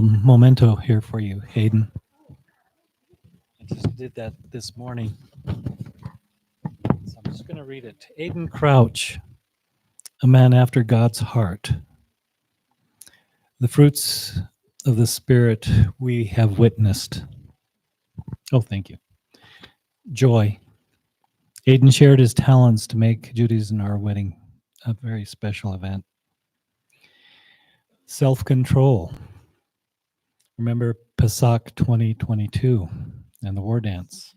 Memento here for you, Hayden. I just did that this morning. So I'm just going to read it. Aiden Crouch, a man after God's heart. The fruits of the Spirit we have witnessed. Oh, thank you. Joy. Aiden shared his talents to make Judy's and our wedding a very special event. Self-control. Remember Pesach 2022 and the war dance.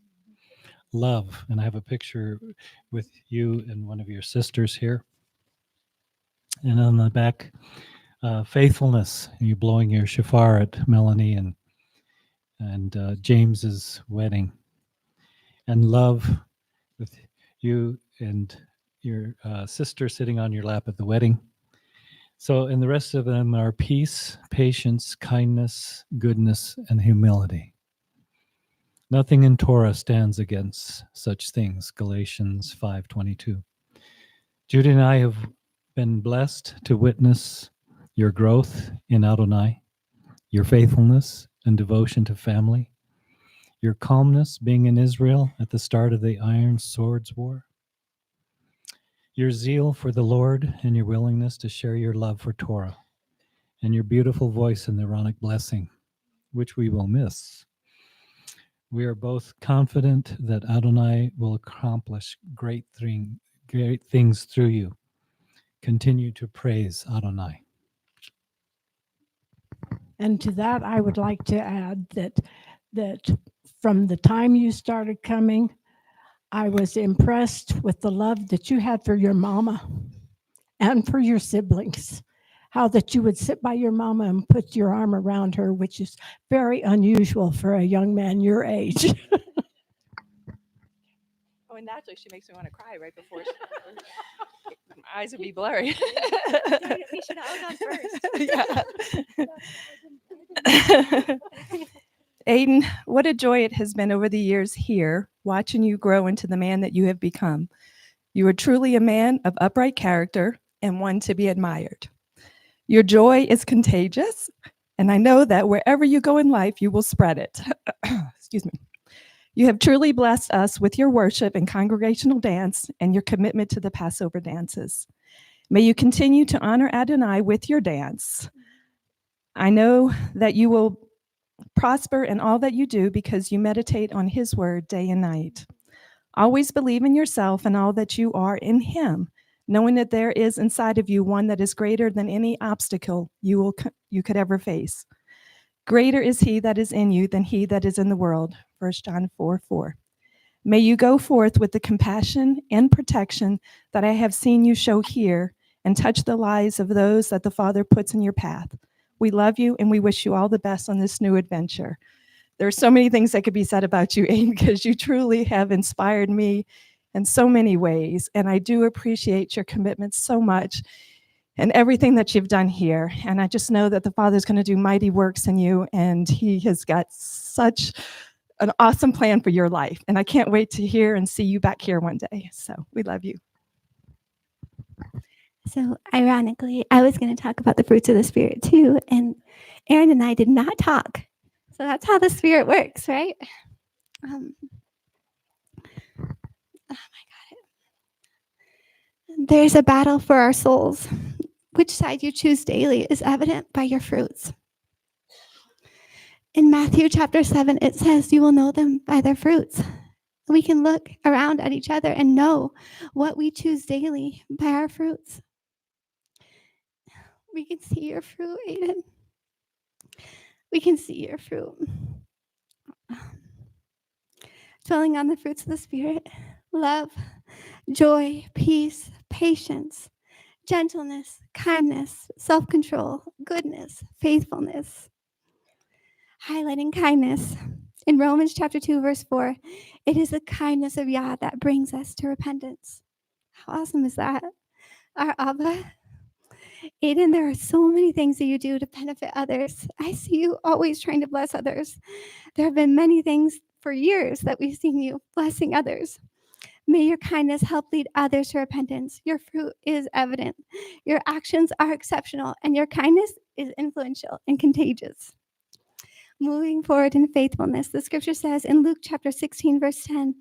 Love, and I have a picture with you and one of your sisters here. And on the back, faithfulness, you blowing your shofar at Melanie and James's wedding. And love with you and your sister sitting on your lap at the wedding. So, and the rest of them are peace, patience, kindness, goodness, and humility. Nothing in Torah stands against such things, Galatians 5:22. Judy and I have been blessed to witness your growth in Adonai, your faithfulness and devotion to family, your calmness being in Israel at the start of the Iron Swords War, your zeal for the Lord and your willingness to share your love for Torah, and your beautiful voice in the Aaronic blessing, which we will miss. We are both confident that Adonai will accomplish great things through you. Continue to praise Adonai. And to that, I would like to add that from the time you started coming, I was impressed with the love that you had for your mama and for your siblings. How that you would sit by your mama and put your arm around her, which is very unusual for a young man your age. Oh, and naturally, she makes me want to cry right before my eyes would be blurry. We should have gone first. Yeah. Aiden, what a joy it has been over the years here, watching you grow into the man that you have become. You are truly a man of upright character and one to be admired. Your joy is contagious, and I know that wherever you go in life, you will spread it. Excuse me. You have truly blessed us with your worship and congregational dance and your commitment to the Passover dances. May you continue to honor Adonai with your dance. I know that you will prosper in all that you do because you meditate on his word day and night. Always believe in yourself and all that you are in him, knowing that there is inside of you one that is greater than any obstacle you could ever face. Greater is he that is in you than he that is in the world. 1 John 4:4. May you go forth with the compassion and protection that I have seen you show here and touch the lives of those that the Father puts in your path. We love you and we wish you all the best on this new adventure. There are so many things that could be said about you, Aiden, because you truly have inspired me in so many ways. And I do appreciate your commitment so much and everything that you've done here. And I just know that the Father's going to do mighty works in you. And he has got such an awesome plan for your life. And I can't wait to hear and see you back here one day. So we love you. So ironically, I was going to talk about the fruits of the Spirit too. And Aaron and I did not talk. So that's how the Spirit works, right? Oh my God. There's a battle for our souls. Which side you choose daily is evident by your fruits. In Matthew chapter 7, it says you will know them by their fruits. We can look around at each other and know what we choose daily by our fruits. We can see your fruit, Aiden. We can see your fruit. Dwelling on the fruits of the Spirit: love, joy, peace, patience, gentleness, kindness, self-control, goodness, faithfulness. Highlighting kindness. In Romans chapter 2, verse 4, it is the kindness of Yah that brings us to repentance. How awesome is that? Our Abba. Aiden, there are so many things that you do to benefit others. I see you always trying to bless others. There have been many things for years that we've seen you blessing others. May your kindness help lead others to repentance. Your fruit is evident. Your actions are exceptional, and your kindness is influential and contagious. moving forward in faithfulness. The scripture says in Luke chapter 16, verse 10,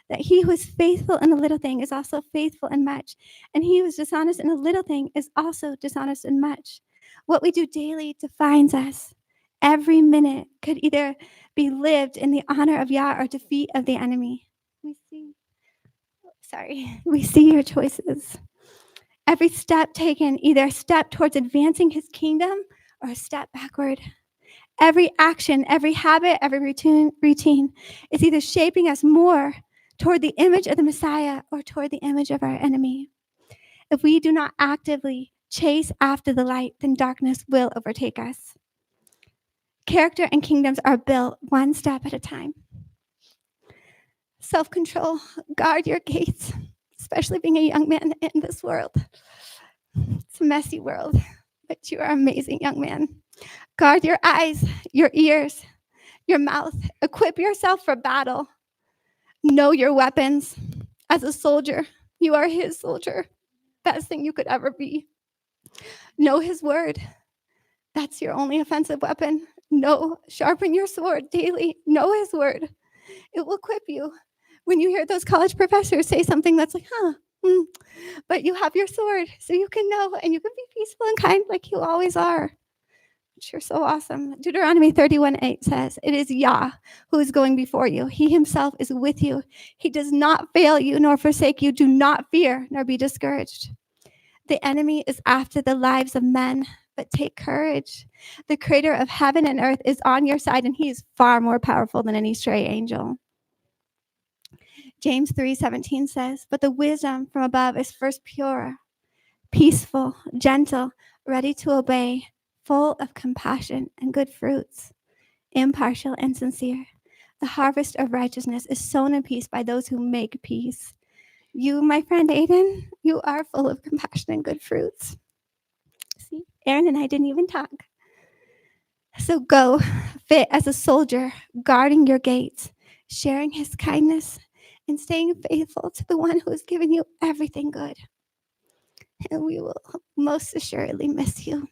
that he who is faithful in a little thing is also faithful in much, and he who is dishonest in a little thing is also dishonest in much. What we do daily defines us. Every minute could either be lived in the honor of Yah or defeat of the enemy. We see your choices. Every step taken, either a step towards advancing his kingdom or a step backward. Every action, every habit, every routine is either shaping us more toward the image of the Messiah or toward the image of our enemy. If we do not actively chase after the light, then darkness will overtake us. Character and kingdoms are built one step at a time. Self-control, guard your gates, especially being a young man in this world. It's a messy world, but you are an amazing young man. Guard your eyes, your ears, your mouth. Equip yourself for battle. Know your weapons. As a soldier, you are his soldier. Best thing you could ever be. Know his word. That's your only offensive weapon. Sharpen your sword daily. Know his word. It will equip you. When you hear those college professors say something that's like, but you have your sword, so you can know, and you can be peaceful and kind like you always are. You're so awesome. Deuteronomy 31:8 says, it is Yah who is going before you. He himself is with you. He does not fail you nor forsake you. Do not fear nor be discouraged. The enemy is after the lives of men, but take courage. The creator of heaven and earth is on your side, and he is far more powerful than any stray angel. James 3:17 says, but the wisdom from above is first pure, peaceful, gentle, ready to obey, full of compassion and good fruits, impartial and sincere. The harvest of righteousness is sown in peace by those who make peace. You, my friend Aiden, you are full of compassion and good fruits. See, Aaron and I didn't even talk. So go, fit as a soldier, guarding your gates, sharing his kindness, and staying faithful to the one who has given you everything good. And we will most assuredly miss you.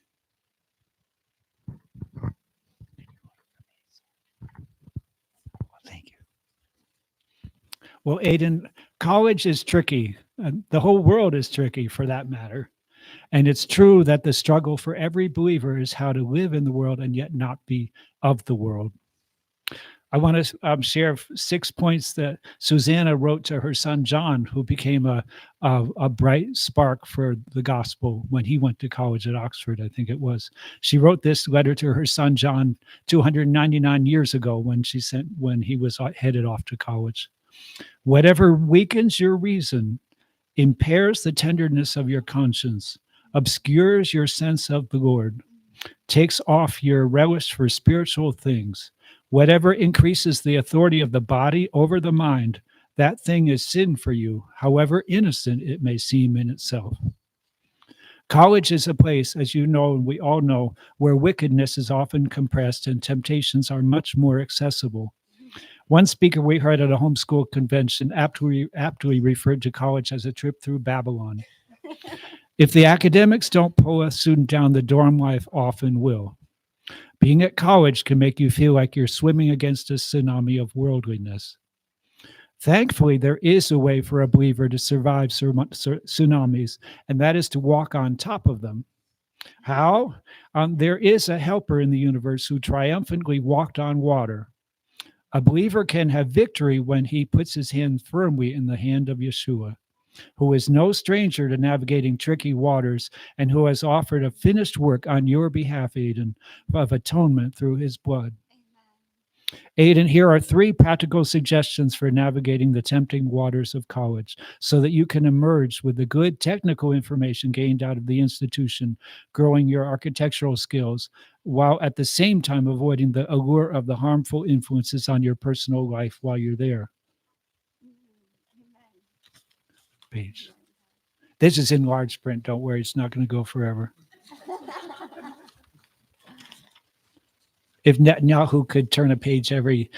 Thank you. Well, Aiden, college is tricky. The whole world is tricky for that matter. And it's true that the struggle for every believer is how to live in the world and yet not be of the world. I want to share 6 points that Susanna wrote to her son, John, who became a bright spark for the gospel when he went to college at Oxford, I think it was. She wrote this letter to her son, John, 299 years ago when he was headed off to college. Whatever weakens your reason, impairs the tenderness of your conscience, obscures your sense of the Lord, takes off your relish for spiritual things, whatever increases the authority of the body over the mind, that thing is sin for you, however innocent it may seem in itself. College is a place, as you know, and we all know, where wickedness is often compressed and temptations are much more accessible. One speaker we heard at a homeschool convention aptly referred to college as a trip through Babylon. If the academics don't pull a student down, the dorm life often will. Being at college can make you feel like you're swimming against a tsunami of worldliness. Thankfully, there is a way for a believer to survive tsunamis, and that is to walk on top of them. How? There is a helper in the universe who triumphantly walked on water. A believer can have victory when he puts his hand firmly in the hand of Yeshua, who is no stranger to navigating tricky waters and who has offered a finished work on your behalf, Aiden, of atonement through his blood. Aiden, here are 3 practical suggestions for navigating the tempting waters of college so that you can emerge with the good technical information gained out of the institution, growing your architectural skills, while at the same time avoiding the allure of the harmful influences on your personal life while you're there. Page. This is in large print. Don't worry, it's not going to go forever. If Netanyahu could turn a page every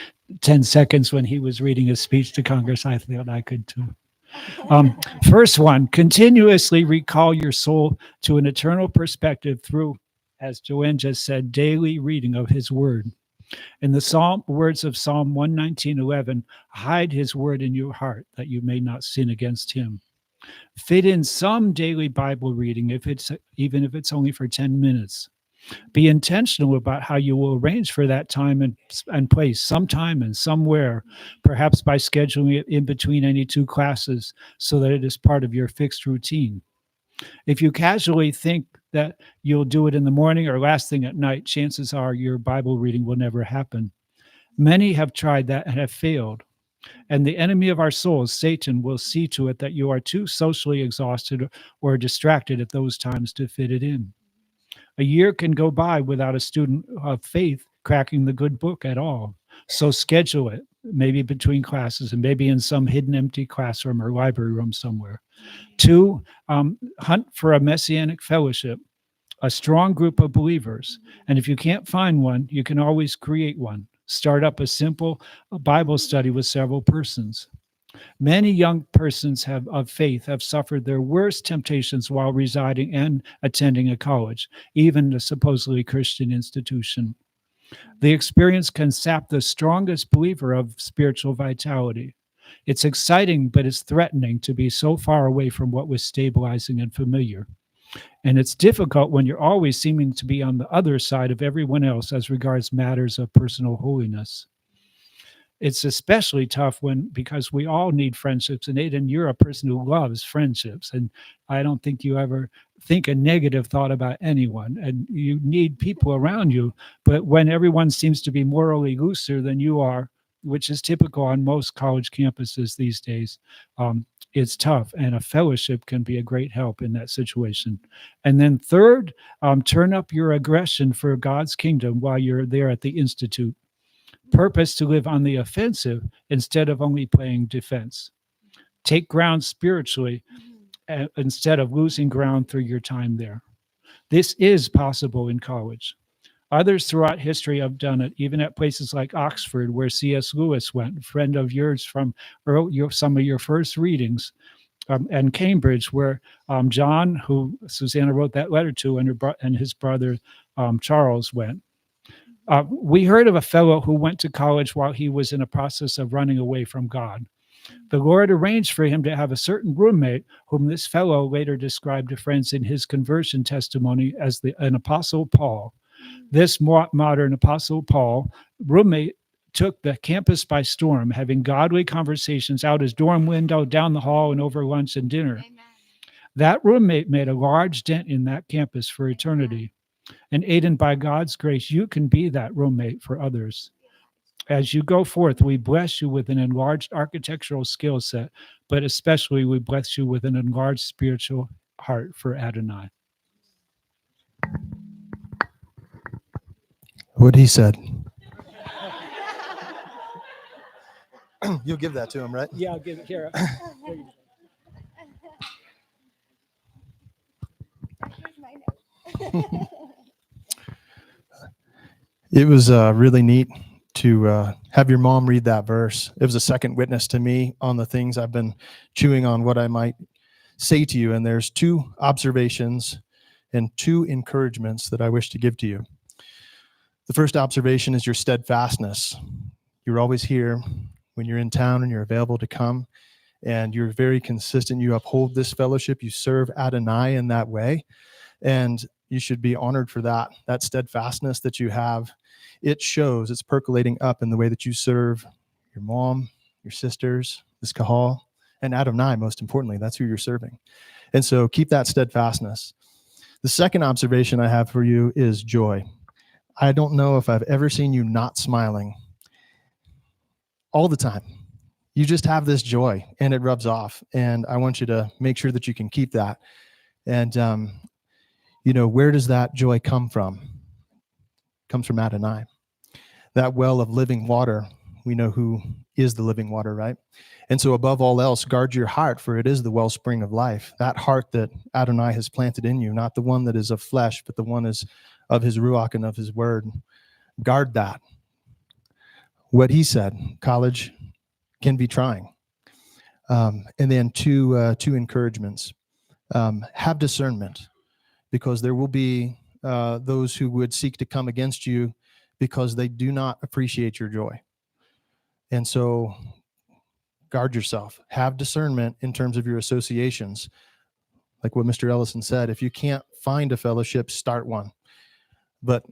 10 seconds when he was reading his speech to Congress, I thought I could too. First one, continuously recall your soul to an eternal perspective through, as Joanne just said, daily reading of his word. In the Psalm words of Psalm 119:11, hide his word in your heart that you may not sin against him. Fit in some daily Bible reading, even if it's only for 10 minutes. Be intentional about how you will arrange for that time and place, sometime and somewhere, perhaps by scheduling it in between any two classes so that it is part of your fixed routine. If you casually think that you'll do it in the morning or last thing at night, chances are your Bible reading will never happen. Many have tried that and have failed. And the enemy of our souls, Satan, will see to it that you are too socially exhausted or distracted at those times to fit it in. A year can go by without a student of faith cracking the good book at all. So schedule it, maybe between classes and maybe in some hidden empty classroom or library room somewhere. 2, hunt for a messianic fellowship, a strong group of believers. And if you can't find one, you can always create one. Start up a simple Bible study with several persons. Many young persons of faith have suffered their worst temptations while residing and attending a college, even a supposedly Christian institution. The experience can sap the strongest believer of spiritual vitality. It's exciting, but it's threatening to be so far away from what was stabilizing and familiar. And it's difficult when you're always seeming to be on the other side of everyone else as regards matters of personal holiness. It's especially tough because we all need friendships. And Aidan, you're a person who loves friendships. And I don't think you ever think a negative thought about anyone. And you need people around you. But when everyone seems to be morally looser than you are, which is typical on most college campuses these days, it's tough. And a fellowship can be a great help in that situation. And then third, turn up your aggression for God's kingdom while you're there at the Institute. Purpose to live on the offensive instead of only playing defense. Take ground spiritually instead of losing ground through your time there. This is possible in college. Others throughout history have done it, even at places like Oxford, where C.S. Lewis went, a friend of yours from some of your first readings, and Cambridge, where John, who Susanna wrote that letter to, and his brother Charles went. We heard of a fellow who went to college while he was in a process of running away from God. The Lord arranged for him to have a certain roommate, whom this fellow later described to friends in his conversion testimony as an Apostle Paul. This modern Apostle Paul roommate took the campus by storm, having godly conversations out his dorm window, down the hall, and over lunch and dinner. Amen. That roommate made a large dent in that campus for eternity. And Aidan, by God's grace, you can be that roommate for others. As you go forth, we bless you with an enlarged architectural skill set, but especially we bless you with an enlarged spiritual heart for Adonai. What he said. You'll give that to him, right? Yeah, I'll give it here. It was really neat to have your mom read that verse. It was a second witness to me on the things I've been chewing on, what I might say to you. And there's 2 observations and 2 encouragements that I wish to give to you. The first observation is your steadfastness. You're always here when you're in town and you're available to come, and you're very consistent. You uphold this fellowship. You serve Adonai in that way, and you should be honored for that steadfastness that you have. It shows, it's percolating up in the way that you serve your mom, your sisters, this kahal, and Adonai, most importantly. That's who you're serving. And so keep that steadfastness. The second observation I have for you is joy. I don't know if I've ever seen you not smiling all the time. You just have this joy, and it rubs off. And I want you to make sure that you can keep that. And, where does that joy come from? It comes from Adonai. That well of living water, we know who is the living water, right? And so above all else, guard your heart, for it is the wellspring of life. That heart that Adonai has planted in you, not the one that is of flesh, but the one is of his ruach and of his word. Guard that. What he said, college can be trying. And then two encouragements. Have discernment, because there will be those who would seek to come against you because they do not appreciate your joy. And so guard yourself. Have discernment in terms of your associations. Like what Mr. Ellison said, if you can't find a fellowship, start one. But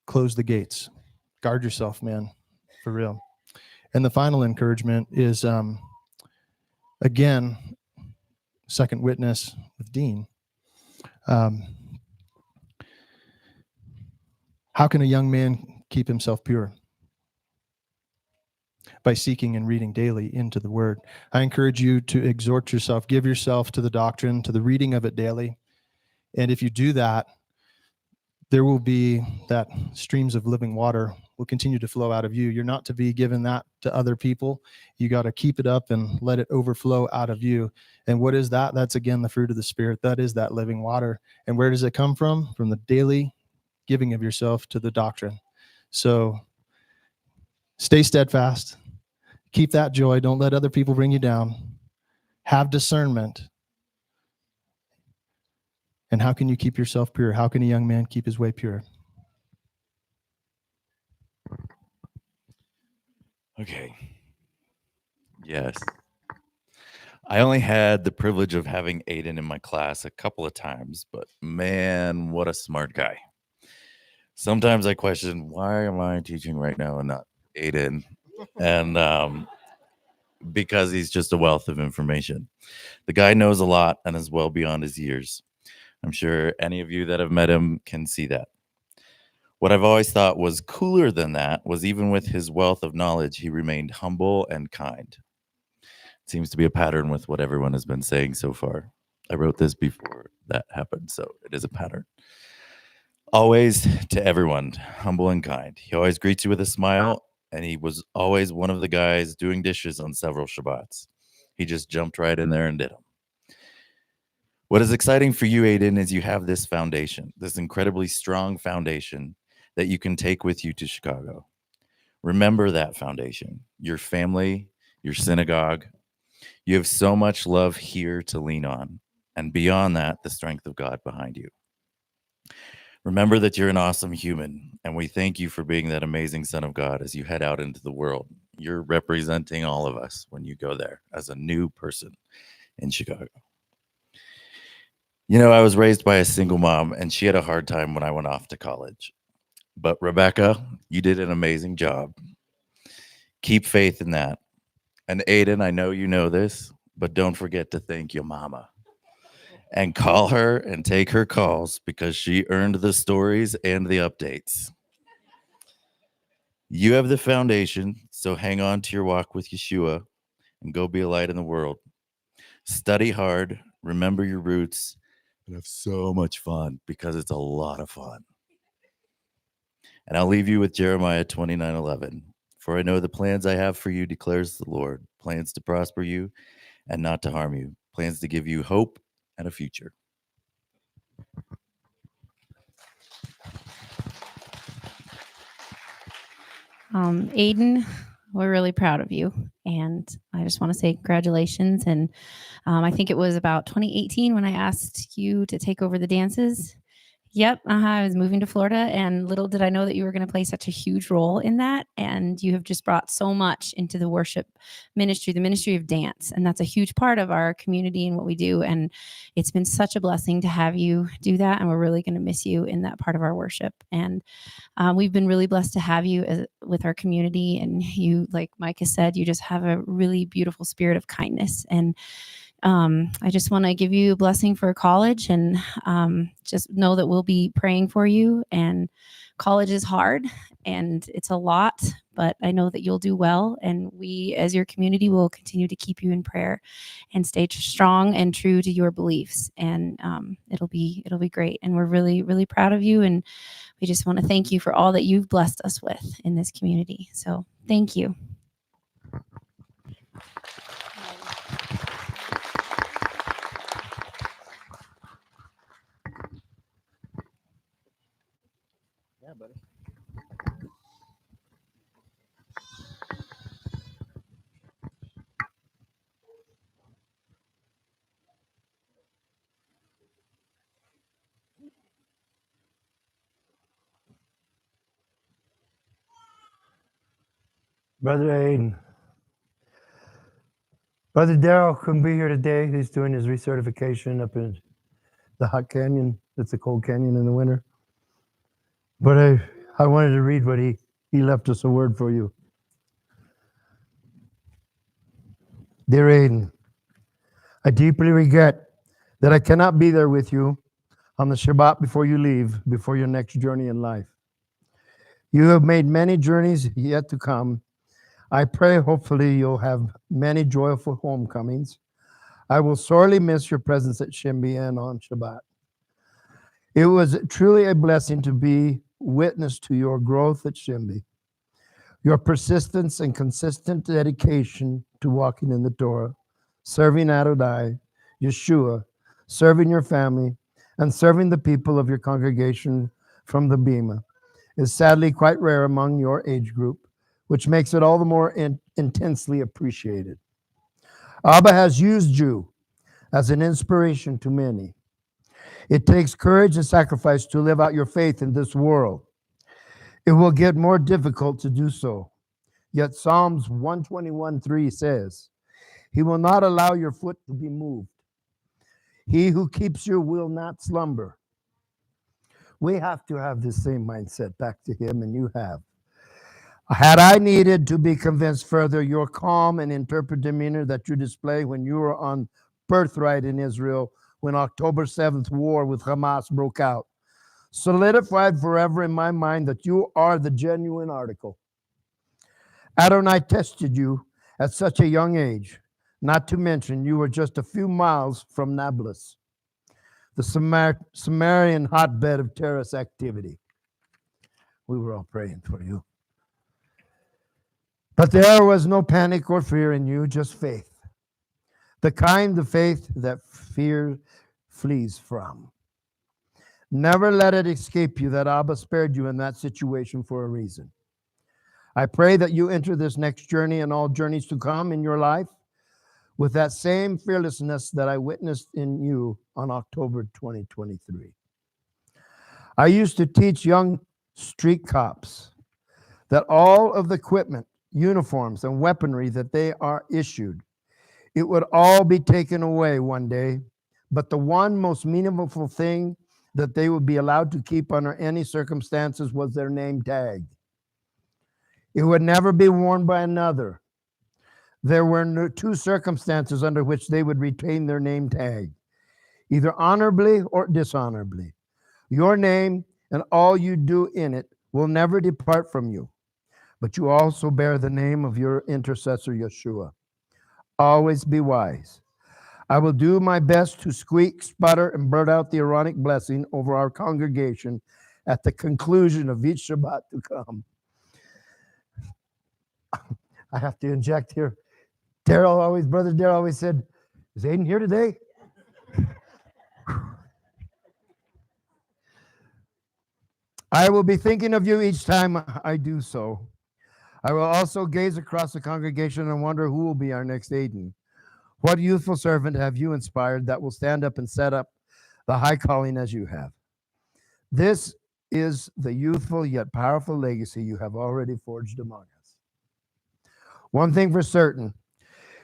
close the gates. Guard yourself, man, for real. And the final encouragement is, again, second witness with Dean. How can a young man keep himself pure? By seeking and reading daily into the word. I encourage you to exhort yourself, give yourself to the doctrine, to the reading of it daily. And if you do that, there will be that streams of living water will continue to flow out of you. You're not to be given that to other people. You got to keep it up and let it overflow out of you. And what is that? That's again the fruit of the Spirit. That is that living water. And where does it come from? From the daily giving of yourself to the doctrine. So stay steadfast. Keep that joy. Don't let other people bring you down. Have discernment. And how can you keep yourself pure? How can a young man keep his way pure? Okay. Yes. I only had the privilege of having Aiden in my class a couple of times, but man, what a smart guy. Sometimes I question, why am I teaching right now and not Aiden? And because he's just a wealth of information. The guy knows a lot and is well beyond his years. I'm sure any of you that have met him can see that. What I've always thought was cooler than that was even with his wealth of knowledge, he remained humble and kind. It seems to be a pattern with what everyone has been saying so far. I wrote this before that happened, so it is a pattern. Always to everyone, humble and kind. He always greets you with a smile, and he was always one of the guys doing dishes on several Shabbats. He just jumped right in there and did them. What is exciting for you, Aiden, is you have this foundation, this incredibly strong foundation that you can take with you to Chicago. Remember that foundation, your family, your synagogue. You have so much love here to lean on, and beyond that, the strength of God behind you. Remember that you're an awesome human, and we thank you for being that amazing son of God as you head out into the world. You're representing all of us when you go there as a new person in Chicago. You know, I was raised by a single mom, and she had a hard time when I went off to college. But Rebecca, you did an amazing job. Keep faith in that. And Aiden, I know you know this, but don't forget to thank your mama. And call her and take her calls because she earned the stories and the updates. You have the foundation, so hang on to your walk with Yeshua and go be a light in the world. Study hard, remember your roots, and have so much fun because it's a lot of fun. And I'll leave you with Jeremiah 29:11. For I know the plans I have for you, declares the Lord, plans to prosper you and not to harm you, plans to give you hope and a future. Aiden, we're really proud of you. And I just want to say congratulations. And I think it was about 2018 when I asked you to take over the dances. Yep, I was moving to Florida, and little did I know that you were going to play such a huge role in that. And you have just brought so much into the worship ministry, the ministry of dance. And that's a huge part of our community and what we do. And it's been such a blessing to have you do that. And we're really going to miss you in that part of our worship. And we've been really blessed to have you with our community. And you, like Mike has said, you just have a really beautiful spirit of kindness. And I just want to give you a blessing for college, and just know that we'll be praying for you. And college is hard and it's a lot, but I know that you'll do well. And we, as your community, will continue to keep you in prayer and stay strong and true to your beliefs. And it'll be great. And we're really, really proud of you. And we just want to thank you for all that you've blessed us with in this community. So thank you. Yeah, buddy. Brother Aiden. Brother Daryl couldn't be here today. He's doing his recertification up in the hot canyon. It's a cold canyon in the winter. But I wanted to read what he left us a word for you. Dear Aiden, I deeply regret that I cannot be there with you on the Shabbat before you leave, before your next journey in life. You have made many journeys yet to come. I pray hopefully you'll have many joyful homecomings. I will sorely miss your presence at Shimbi and on Shabbat. It was truly a blessing to be witness to your growth at Shimbi, your persistence and consistent dedication to walking in the Torah, serving Adonai, Yeshua, serving your family, and serving the people of your congregation from the Bema is sadly quite rare among your age group, which makes it all the more intensely appreciated. Abba has used you as an inspiration to many. It takes courage and sacrifice to live out your faith in this world. It will get more difficult to do so. Yet Psalms 121:3 says, He will not allow your foot to be moved. He who keeps you will not slumber. We have to have this same mindset back to Him, and you have. Had I needed to be convinced further, your calm and interpret demeanor that you display when you were on birthright in Israel, when October 7th war with Hamas broke out, solidified forever in my mind that you are the genuine article. Adonai tested you at such a young age, not to mention you were just a few miles from Nablus, the Samaritan hotbed of terrorist activity. We were all praying for you. But there was no panic or fear in you, just faith. The kind of faith that fear flees from. Never let it escape you that Abba spared you in that situation for a reason. I pray that you enter this next journey and all journeys to come in your life with that same fearlessness that I witnessed in you on October 2023. I used to teach young street cops that all of the equipment, uniforms, and weaponry that they are issued, it would all be taken away one day, but the one most meaningful thing that they would be allowed to keep under any circumstances was their name tag. It would never be worn by another. There were two circumstances under which they would retain their name tag, either honorably or dishonorably. Your name and all you do in it will never depart from you, but you also bear the name of your intercessor, Yeshua. Always be wise. I will do my best to squeak, sputter, and blurt out the Aaronic blessing over our congregation at the conclusion of each Shabbat to come. I have to inject here. Brother Daryl always said, is Aiden here today? I will be thinking of you each time I do so. I will also gaze across the congregation and wonder who will be our next Aiden. What youthful servant have you inspired that will stand up and set up the high calling as you have? This is the youthful yet powerful legacy you have already forged among us. One thing for certain,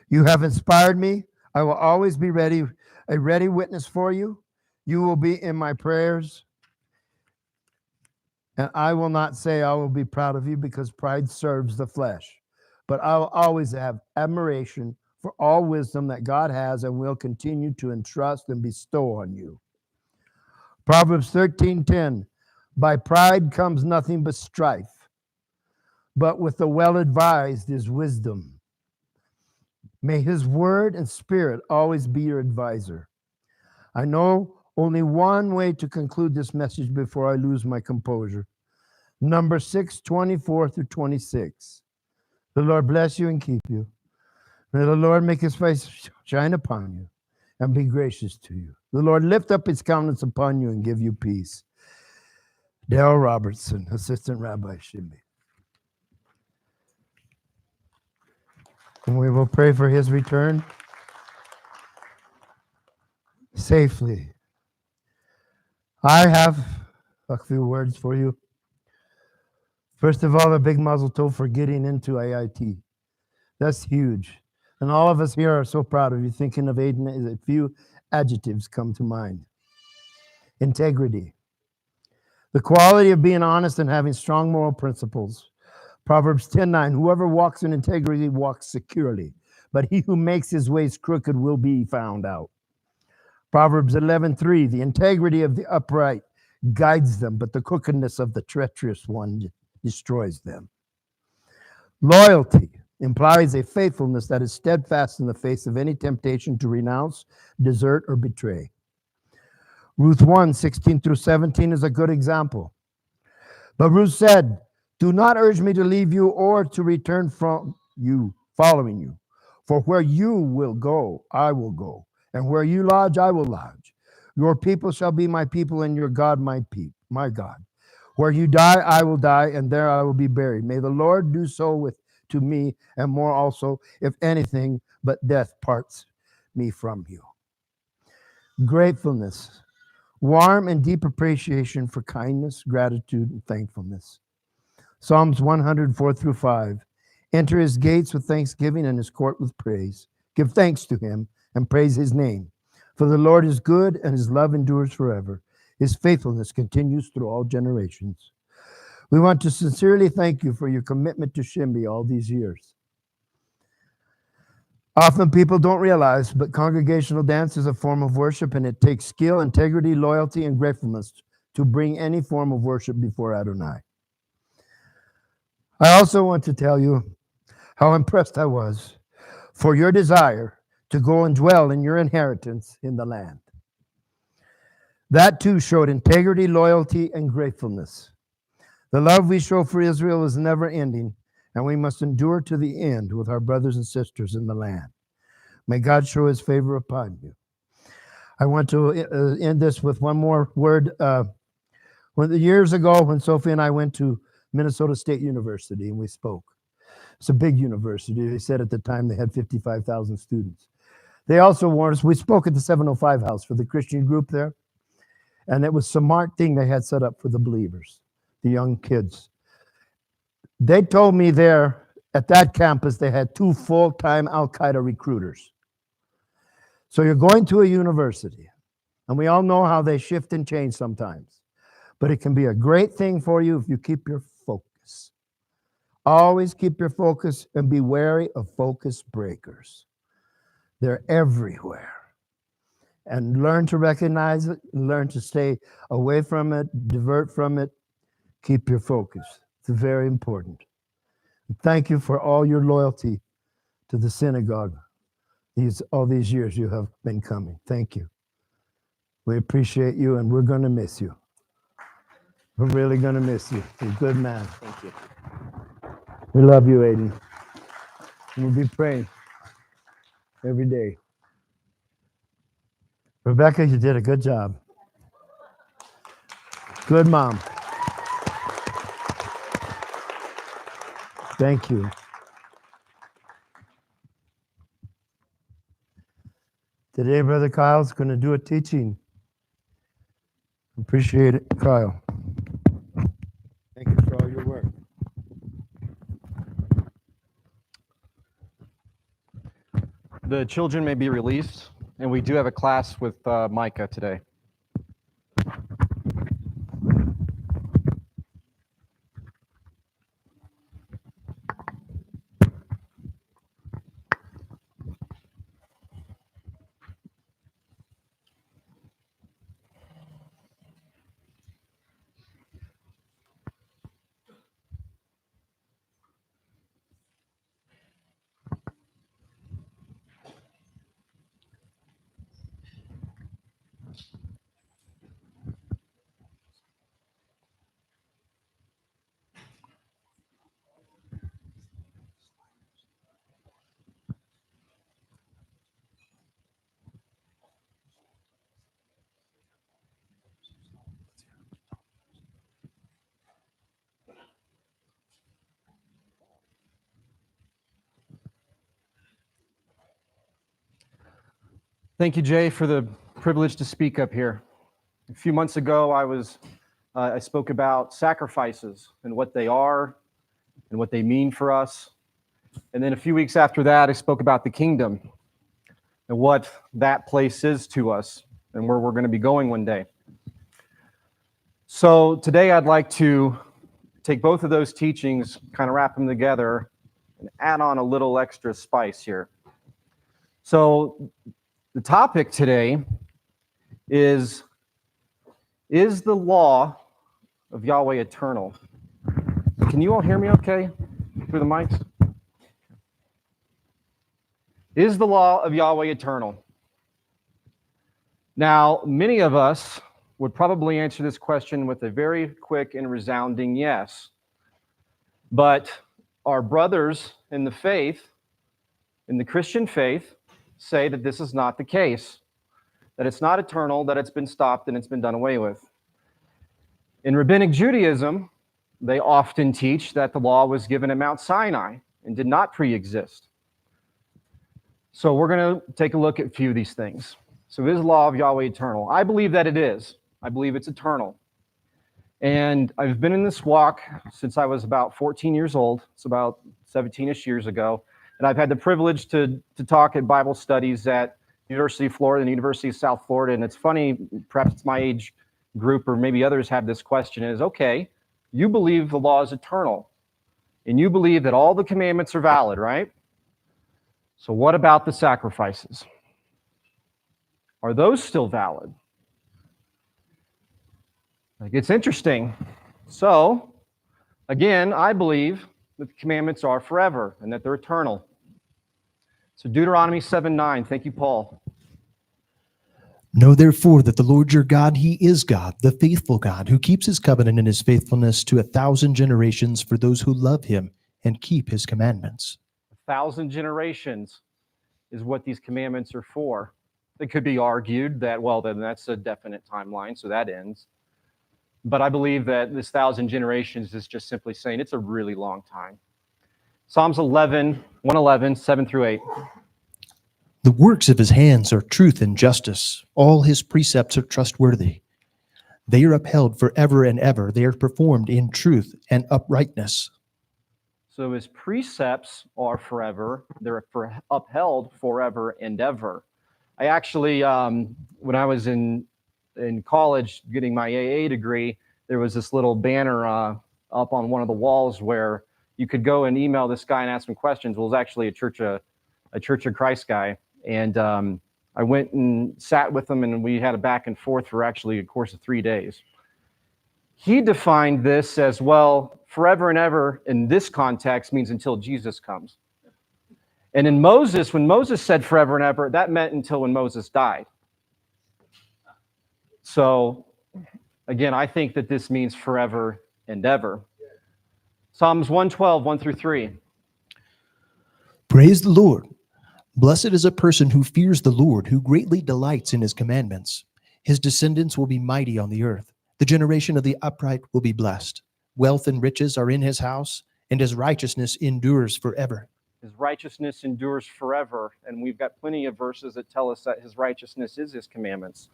you have inspired me. I will always be ready, a ready witness for you. You will be in my prayers. And I will not say I will be proud of you because pride serves the flesh. But I will always have admiration for all wisdom that God has and will continue to entrust and bestow on you. Proverbs 13:10, by pride comes nothing but strife, but with the well-advised is wisdom. May his word and spirit always be your advisor. I know only one way to conclude this message before I lose my composure. Number 6:24-26. The Lord bless you and keep you. May the Lord make his face shine upon you and be gracious to you. The Lord lift up his countenance upon you and give you peace. Darrell Robertson, Assistant Rabbi Shimbi. And we will pray for his return safely. I have a few words for you. First of all, a big mazel tov for getting into AIT. That's huge. And all of us here are so proud of you. Thinking of Aiden, a few adjectives come to mind. Integrity. The quality of being honest and having strong moral principles. Proverbs 10:9, whoever walks in integrity walks securely, but he who makes his ways crooked will be found out. Proverbs 11:3, the integrity of the upright guides them, but the crookedness of the treacherous one destroys them. Loyalty implies a faithfulness that is steadfast in the face of any temptation to renounce, desert, or betray. Ruth 1:16-17 is a good example. But Ruth said, do not urge me to leave you or to return from you, following you. For where you will go, I will go. And where you lodge, I will lodge. Your people shall be my people, and your God my God. Where you die, I will die, and there I will be buried. May the Lord do so to me, and more also, if anything but death parts me from you. Gratefulness. Warm and deep appreciation for kindness, gratitude, and thankfulness. Psalms 104-5. Enter his gates with thanksgiving and his court with praise. Give thanks to him and praise his name. For the Lord is good and his love endures forever. His faithfulness continues through all generations. We want to sincerely thank you for your commitment to Shimby all these years. Often people don't realize, but congregational dance is a form of worship, and it takes skill, integrity, loyalty, and gratefulness to bring any form of worship before Adonai. I also want to tell you how impressed I was for your desire to go and dwell in your inheritance in the land. That too showed integrity, loyalty, and gratefulness. The love we show for Israel is never ending, and we must endure to the end with our brothers and sisters in the land. May God show his favor upon you. I want to end this with one more word. Years ago, when Sophie and I went to Minnesota State University and we spoke, it's a big university. They said at the time they had 55,000 students. They also warned us, we spoke at the 705 house for the Christian group there, and it was a smart thing they had set up for the believers, the young kids. They told me there at that campus they had 2 full-time Al-Qaeda recruiters. So you're going to a university, and we all know how they shift and change sometimes, but it can be a great thing for you if you keep your focus. Always keep your focus and be wary of focus breakers. They're everywhere. And learn to recognize it, learn to stay away from it, divert from it. Keep your focus. It's very important. Thank you for all your loyalty to the synagogue. All these years you have been coming. Thank you. We appreciate you, and we're going to miss you. We're really going to miss you. You're a good man. Thank you. We love you, Aiden. And we'll be praying every day. Rebecca, you did a good job. Good mom. Thank you. Today, Brother Kyle's going to do a teaching. Appreciate it, Kyle. Thank you for all your work. The children may be released, and we do have a class with Micah today. Thank you, Jay, for the privilege to speak up here. A few months ago, I was I spoke about sacrifices and what they are and what they mean for us. And then a few weeks after that, I spoke about the kingdom and what that place is to us and where we're going to be going one day. So today I'd like to take both of those teachings, kind of wrap them together, and add on a little extra spice here. So the topic today is the law of Yahweh eternal? Can you all hear me okay through the mics? Is the law of Yahweh eternal? Now, many of us would probably answer this question with a very quick and resounding yes. But our brothers in the faith, in the Christian faith, say that this is not the case, that it's not eternal, that it's been stopped and it's been done away with. In Rabbinic Judaism, they often teach that the law was given at Mount Sinai and did not pre-exist. So we're going to take a look at a few of these things. So is the law of Yahweh eternal? I believe that it is. I believe it's eternal. And I've been in this walk since I was about 14 years old. It's about 17-ish years ago. And I've had the privilege to talk at Bible studies at University of Florida and the University of South Florida. And it's funny, perhaps it's my age group or maybe others have this question is, okay, you believe the law is eternal and you believe that all the commandments are valid, right? So what about the sacrifices? Are those still valid? It's interesting. So, again, I believe that the commandments are forever and that they're eternal. So Deuteronomy 7:9. Thank you, Paul. Know therefore that the Lord your God, he is God, the faithful God, who keeps his covenant and his faithfulness to 1,000 generations for those who love him and keep his commandments. 1,000 generations is what these commandments are for. It could be argued that, well, then that's a definite timeline, so that ends. But I believe that this 1,000 generations is just simply saying it's a really long time. Psalms 111, 7 through 8. The works of his hands are truth and justice. All his precepts are trustworthy. They are upheld forever and ever. They are performed in truth and uprightness. So his precepts are forever. They're upheld forever and ever. I actually, when I was in college getting my AA degree, there was this little banner up on one of the walls where you could go and email this guy and ask him questions. Well, it was actually a Church of Christ guy. And I went and sat with him, and we had a back and forth for actually a course of 3 days. He defined this as, well, forever and ever in this context means until Jesus comes. And in Moses, when Moses said forever and ever, that meant until when Moses died. So, again, I think that this means forever and ever. Psalms 112, 1 through 3. Praise the Lord. Blessed is a person who fears the Lord, who greatly delights in his commandments. His descendants will be mighty on the earth. The generation of the upright will be blessed. Wealth and riches are in his house, and his righteousness endures forever. His righteousness endures forever. And we've got plenty of verses that tell us that his righteousness is his commandments.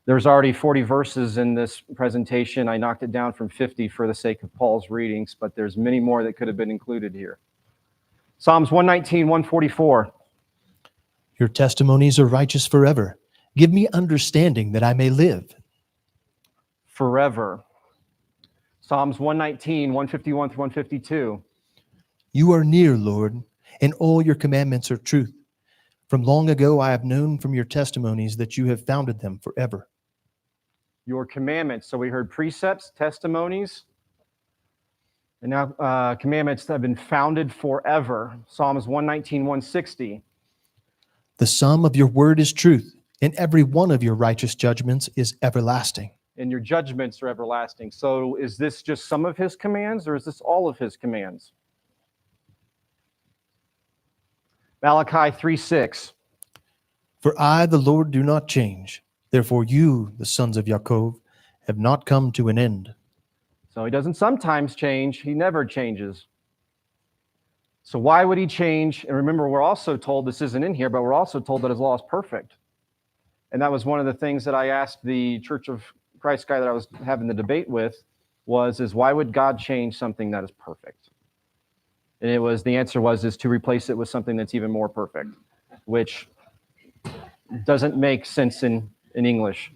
There's already 40 verses in this presentation. I knocked it down from 50 for the sake of Paul's readings, but there's many more that could have been included here. Psalms 119, 144. Your testimonies are righteous forever. Give me understanding that I may live. Forever. Psalms 119, 151 through 152. You are near, Lord, and all your commandments are truth. From long ago I have known from your testimonies that you have founded them forever. Your commandments. So we heard precepts, testimonies, and now commandments that have been founded forever. Psalms 119, 160. The sum of your word is truth, and every one of your righteous judgments is everlasting. And your judgments are everlasting. So is this just some of his commands, or is this all of his commands? Malachi 3:6. For I, the Lord, do not change. Therefore you, the sons of Yaakov, have not come to an end. So he doesn't sometimes change. He never changes. So why would he change? And remember, we're also told, this isn't in here, but we're also told that his law is perfect. And that was one of the things that I asked the Church of Christ guy that I was having the debate with is why would God change something that is perfect? And the answer is to replace it with something that's even more perfect, which doesn't make sense in English.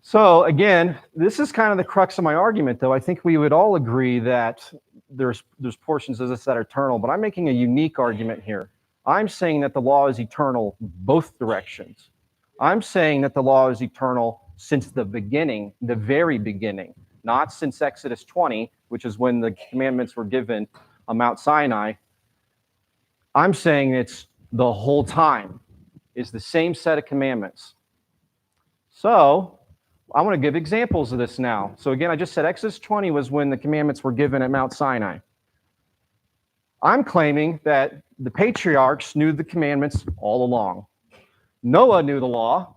So again, this is kind of the crux of my argument, though. I think we would all agree that there's portions of this that are eternal, but I'm making a unique argument here. I'm saying that the law is eternal both directions. I'm saying that the law is eternal since the beginning, the very beginning, not since Exodus 20, which is when the commandments were given on Mount Sinai. I'm saying it's the whole time is the same set of commandments. So I want to give examples of this now. So again, I just said Exodus 20 was when the commandments were given at Mount Sinai. I'm claiming that the patriarchs knew the commandments all along. Noah knew the law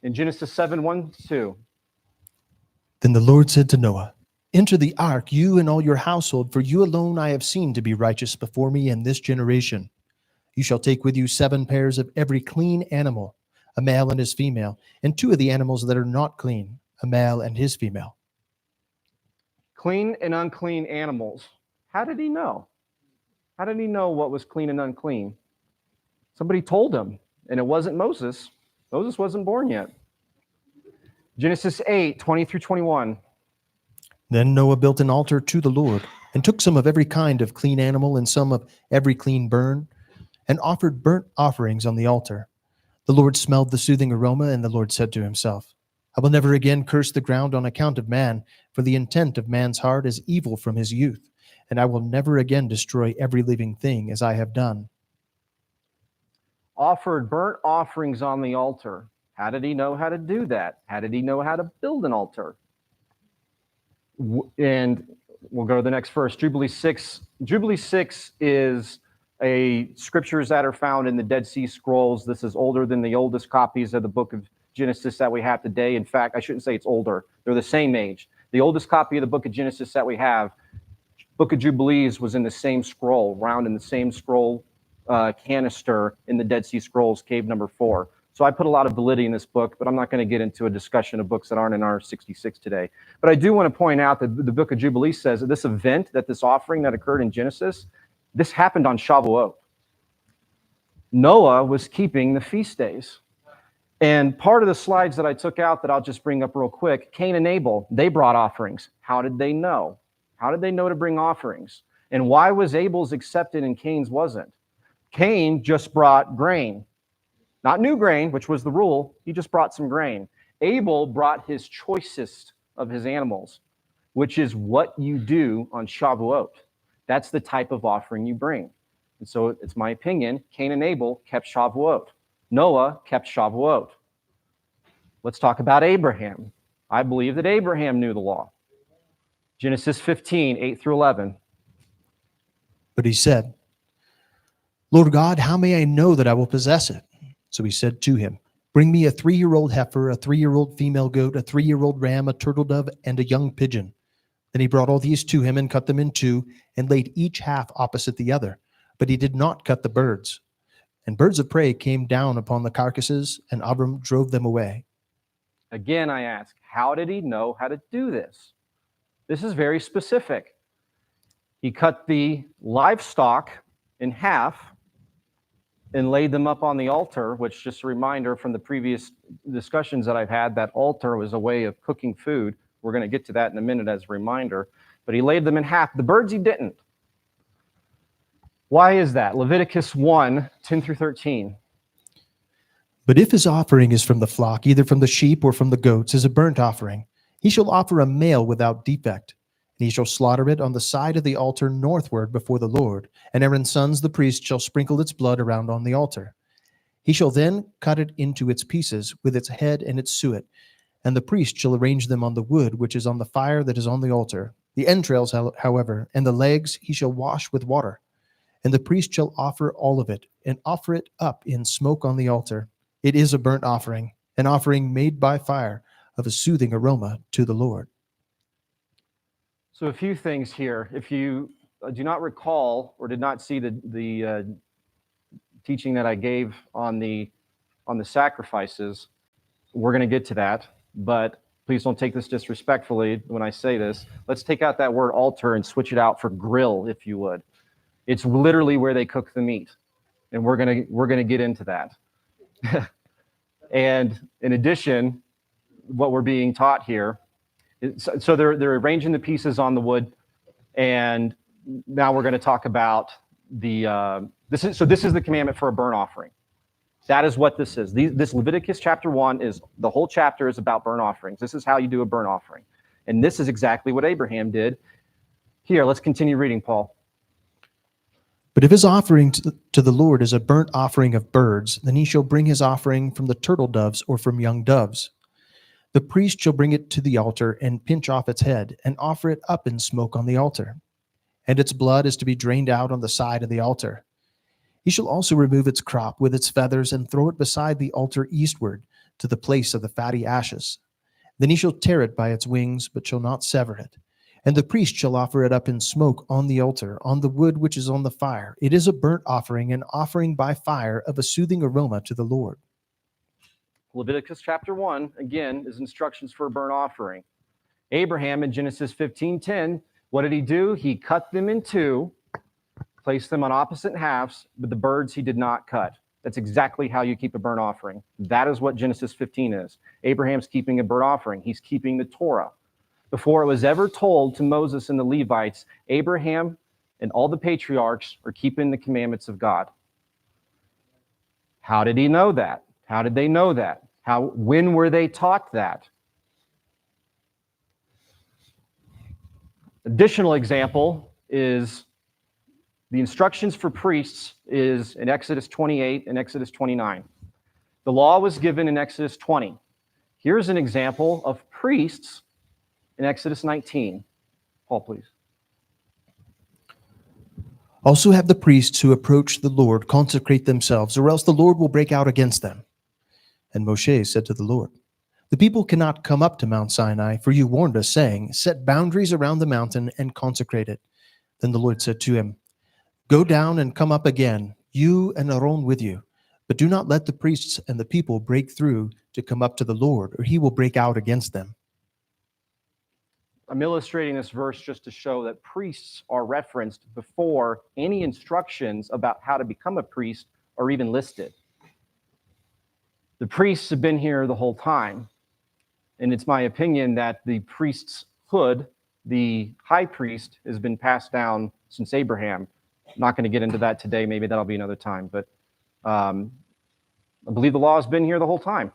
in Genesis 7:1-2. Then the Lord said to Noah, enter the ark, you and all your household, for you alone I have seen to be righteous before me in this generation. You shall take with you 7 pairs of every clean animal, a male and his female, and 2 of the animals that are not clean, a male and his female. Clean and unclean animals. How did he know? How did he know what was clean and unclean? Somebody told him, and it wasn't Moses. Moses wasn't born yet. Genesis 8:20-21. Then Noah built an altar to the Lord, and took some of every kind of clean animal and some of every clean burn, and offered burnt offerings on the altar. The Lord smelled the soothing aroma, and the Lord said to himself, I will never again curse the ground on account of man, for the intent of man's heart is evil from his youth, and I will never again destroy every living thing as I have done. Offered burnt offerings on the altar. How did he know how to do that? How did he know how to build an altar? And we'll go to the next verse, Jubilee 6. Jubilee 6 is scriptures that are found in the Dead Sea Scrolls. This is older than the oldest copies of the book of Genesis that we have today. In fact, I shouldn't say it's older. They're the same age. The oldest copy of the book of Genesis that we have, Book of Jubilees, was in the same scroll, round in the same scroll canister in the Dead Sea Scrolls, cave number 4. So I put a lot of validity in this book, but I'm not going to get into a discussion of books that aren't in our 66 today. But I do want to point out that the book of Jubilee says that this event, that this offering that occurred in Genesis, this happened on Shavuot. Noah was keeping the feast days. And part of the slides that I took out that I'll just bring up real quick, Cain and Abel, they brought offerings. How did they know? How did they know to bring offerings? And why was Abel's accepted and Cain's wasn't? Cain just brought grain. Not new grain, which was the rule. He just brought some grain. Abel brought his choicest of his animals, which is what you do on Shavuot. That's the type of offering you bring. And so it's my opinion, Cain and Abel kept Shavuot. Noah kept Shavuot. Let's talk about Abraham. I believe that Abraham knew the law. Genesis 15:8-11. But he said, Lord God, how may I know that I will possess it? So he said to him, bring me a 3-year-old heifer, a 3-year-old female goat, a 3-year-old ram, a turtle dove, and a young pigeon. Then he brought all these to him and cut them in 2 and laid each half opposite the other. But he did not cut the birds. And birds of prey came down upon the carcasses, and Abram drove them away. Again, I ask, how did he know how to do this? This is very specific. He cut the livestock in half and laid them up on the altar, which, just a reminder from the previous discussions that I've had, that altar was a way of cooking food. We're going to get to that in a minute as a reminder. But he laid them in half. The birds he didn't. Why is that? Leviticus 1:10-13. But if his offering is from the flock, either from the sheep or from the goats, as a burnt offering, he shall offer a male without defect. And he shall slaughter it on the side of the altar northward before the Lord. And Aaron's sons, the priests, shall sprinkle its blood around on the altar. He shall then cut it into its pieces with its head and its suet. And the priest shall arrange them on the wood which is on the fire that is on the altar. The entrails, however, and the legs he shall wash with water. And the priest shall offer all of it, and offer it up in smoke on the altar. It is a burnt offering, an offering made by fire, of a soothing aroma to the Lord. So a few things here. If you do not recall or did not see the teaching that I gave on the sacrifices, we're going to get to that. But Please don't take this disrespectfully when I say this. Let's take out that word altar and switch it out for grill, if you would. It's literally where they cook the meat. And we're gonna get into that. And in addition, what we're being taught here, so they're arranging the pieces on the wood, and now we're going to talk about the this is the commandment for a burnt offering. That is what this is. This Leviticus chapter 1 is the whole chapter is about burnt offerings. This is how you do a burnt offering, and this is exactly what Abraham did. Here, let's continue reading, Paul. But if his offering to the Lord is a burnt offering of birds, then he shall bring his offering from the turtle doves or from young doves. The priest shall bring it to the altar and pinch off its head and offer it up in smoke on the altar. And its blood is to be drained out on the side of the altar. He shall also remove its crop with its feathers and throw it beside the altar eastward to the place of the fatty ashes. Then he shall tear it by its wings, but shall not sever it. And the priest shall offer it up in smoke on the altar, on the wood which is on the fire. It is a burnt offering, an offering by fire of a soothing aroma to the Lord. Leviticus chapter 1, again, is instructions for a burnt offering. Abraham in Genesis 15:10, what did he do? He cut them in two, placed them on opposite halves, but the birds he did not cut. That's exactly how you keep a burnt offering. That is what Genesis 15 is. Abraham's keeping a burnt offering. He's keeping the Torah. Before it was ever told to Moses and the Levites, Abraham and all the patriarchs are keeping the commandments of God. How did he know that? How did they know that? When were they taught that? Additional example is the instructions for priests is in Exodus 28 and Exodus 29. The law was given in Exodus 20. Here's an example of priests in Exodus 19. Paul, please. Also have the priests who approach the Lord consecrate themselves, or else the Lord will break out against them. And Moshe said to the Lord, the people cannot come up to Mount Sinai, for you warned us, saying, set boundaries around the mountain and consecrate it. Then the Lord said to him, go down and come up again, you and Aaron with you, but do not let the priests and the people break through to come up to the Lord, or he will break out against them. I'm illustrating this verse just to show that priests are referenced before any instructions about how to become a priest are even listed. The priests have been here the whole time. And it's my opinion that the priesthood, the high priest, has been passed down since Abraham. I'm not going to get into that today. Maybe that'll be another time. But I believe the law has been here the whole time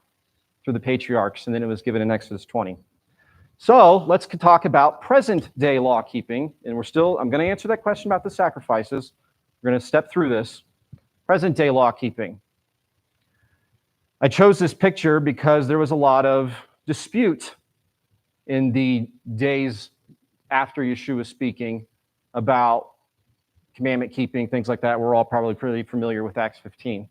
through the patriarchs, and then it was given in Exodus 20. So let's talk about present day law keeping. And I'm going to answer that question about the sacrifices. We're going to step through this. Present day law keeping. I chose this picture because there was a lot of dispute in the days after Yeshua speaking about commandment keeping, things like that. We're all probably pretty familiar with Acts 15.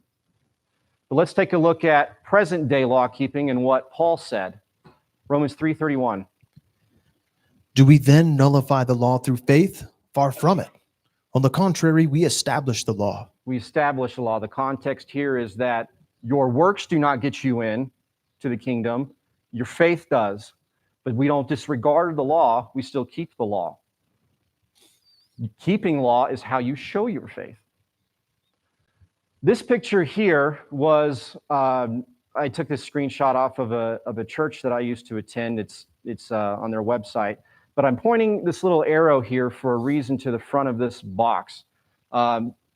But let's take a look at present day law keeping and what Paul said. Romans 3:31. Do we then nullify the law through faith? Far from it. On the contrary, we establish the law. We establish the law. The context here is that your works do not get you in to the kingdom. Your faith does. But we don't disregard the law. We still keep the law. Keeping law is how you show your faith. This picture here was, I took this screenshot off of a church that I used to attend. It's on their website. But I'm pointing this little arrow here for a reason to the front of this box.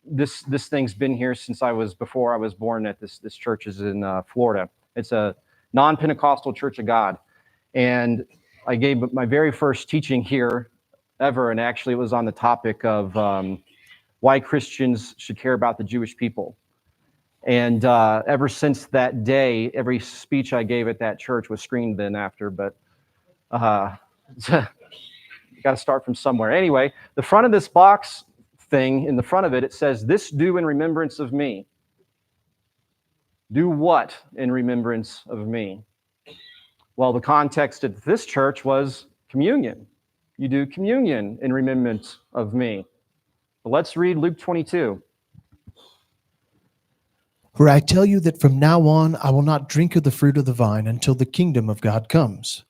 This thing's been here since before I was born. At this church is in Florida. It's a non-Pentecostal Church of God, and I gave my very first teaching here ever, and actually it was on the topic of why Christians should care about the Jewish people. And ever since that day, every speech I gave at that church was screened then after. But you got to start from somewhere. Anyway, the front of this box thing, in the front of it, it says, "This do in remembrance of me." Do what in remembrance of me? Well, the context at this church was communion. You do communion in remembrance of me. But let's read Luke 22. For I tell you that from now on I will not drink of the fruit of the vine until the kingdom of God comes.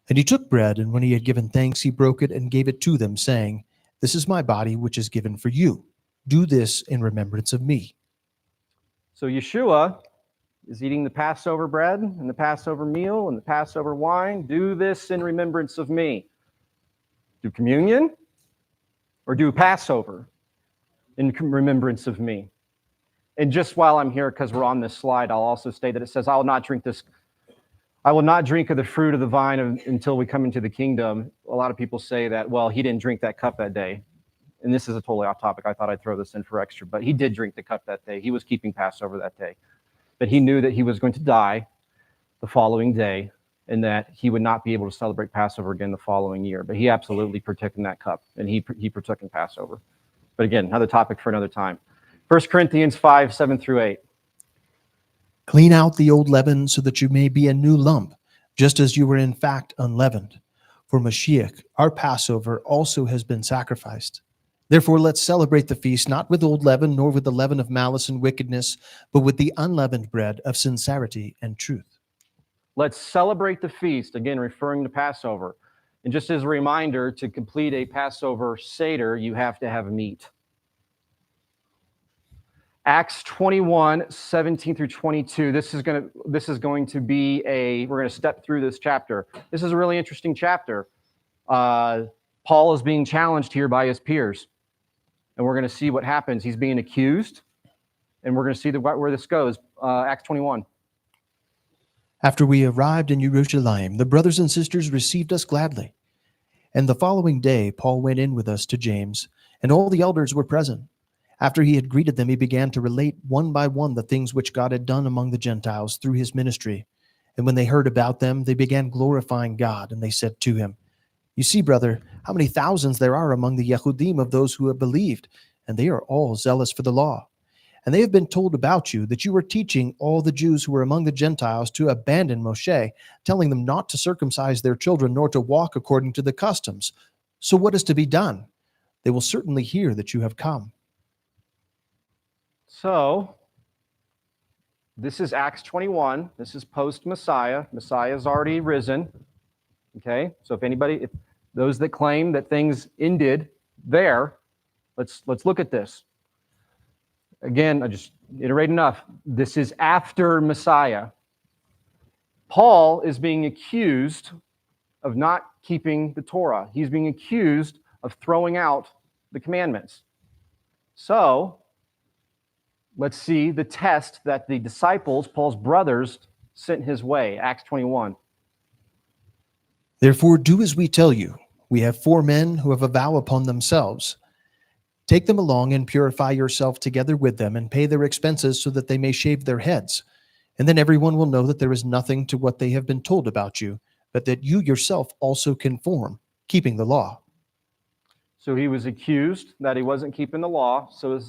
And he took bread, and when he had given thanks, he broke it and gave it to them, saying, "This is my body, which is given for you. Do this in remembrance of me." So Yeshua is eating the Passover bread and the Passover meal and the Passover wine. Do this in remembrance of me. Do communion or do Passover in remembrance of me. And just while I'm here, because we're on this slide, I'll also state that it says, I will not drink of the fruit of the vine until we come into the kingdom. A lot of people say that, well, he didn't drink that cup that day. And this is a totally off topic. I thought I'd throw this in for extra, but he did drink the cup that day. He was keeping Passover that day. But he knew that he was going to die the following day and that he would not be able to celebrate Passover again the following year. But he absolutely partook in that cup, and he partook in Passover. But again, another topic for another time. 1 Corinthians 5, 7 through 8. Clean out the old leaven so that you may be a new lump, just as you were in fact unleavened. For Mashiach, our Passover, also has been sacrificed. Therefore, let's celebrate the feast not with old leaven, nor with the leaven of malice and wickedness, but with the unleavened bread of sincerity and truth. Let's celebrate the feast, again, referring to Passover. And just as a reminder, to complete a Passover Seder, you have to have meat. Acts 21, 17 through 22. This is going to be we're going to step through this chapter. This is a really interesting chapter. Paul is being challenged here by his peers. And we're going to see what happens. He's being accused. And we're going to see where this goes. Acts 21. After we arrived in Jerusalem, the brothers and sisters received us gladly. And the following day, Paul went in with us to James, and all the elders were present. After he had greeted them, he began to relate one by one the things which God had done among the Gentiles through his ministry. And when they heard about them, they began glorifying God, and they said to him, "You see, brother, how many thousands there are among the Yehudim of those who have believed, and they are all zealous for the law. And they have been told about you that you were teaching all the Jews who were among the Gentiles to abandon Moshe, telling them not to circumcise their children nor to walk according to the customs. So what is to be done? They will certainly hear that you have come." So, this is Acts 21. This is post-Messiah. Messiah has already risen. Okay? So if those that claim that things ended there, let's look at this. Again, I just iterate enough. This is after Messiah. Paul is being accused of not keeping the Torah. He's being accused of throwing out the commandments. So, let's see the test that the disciples, Paul's brothers, sent his way. Acts 21. "Therefore do as we tell you. We have 4 men who have a vow upon themselves. Take them along and purify yourself together with them and pay their expenses so that they may shave their heads. And then everyone will know that there is nothing to what they have been told about you, but that you yourself also conform, keeping the law." So he was accused that he wasn't keeping the law. So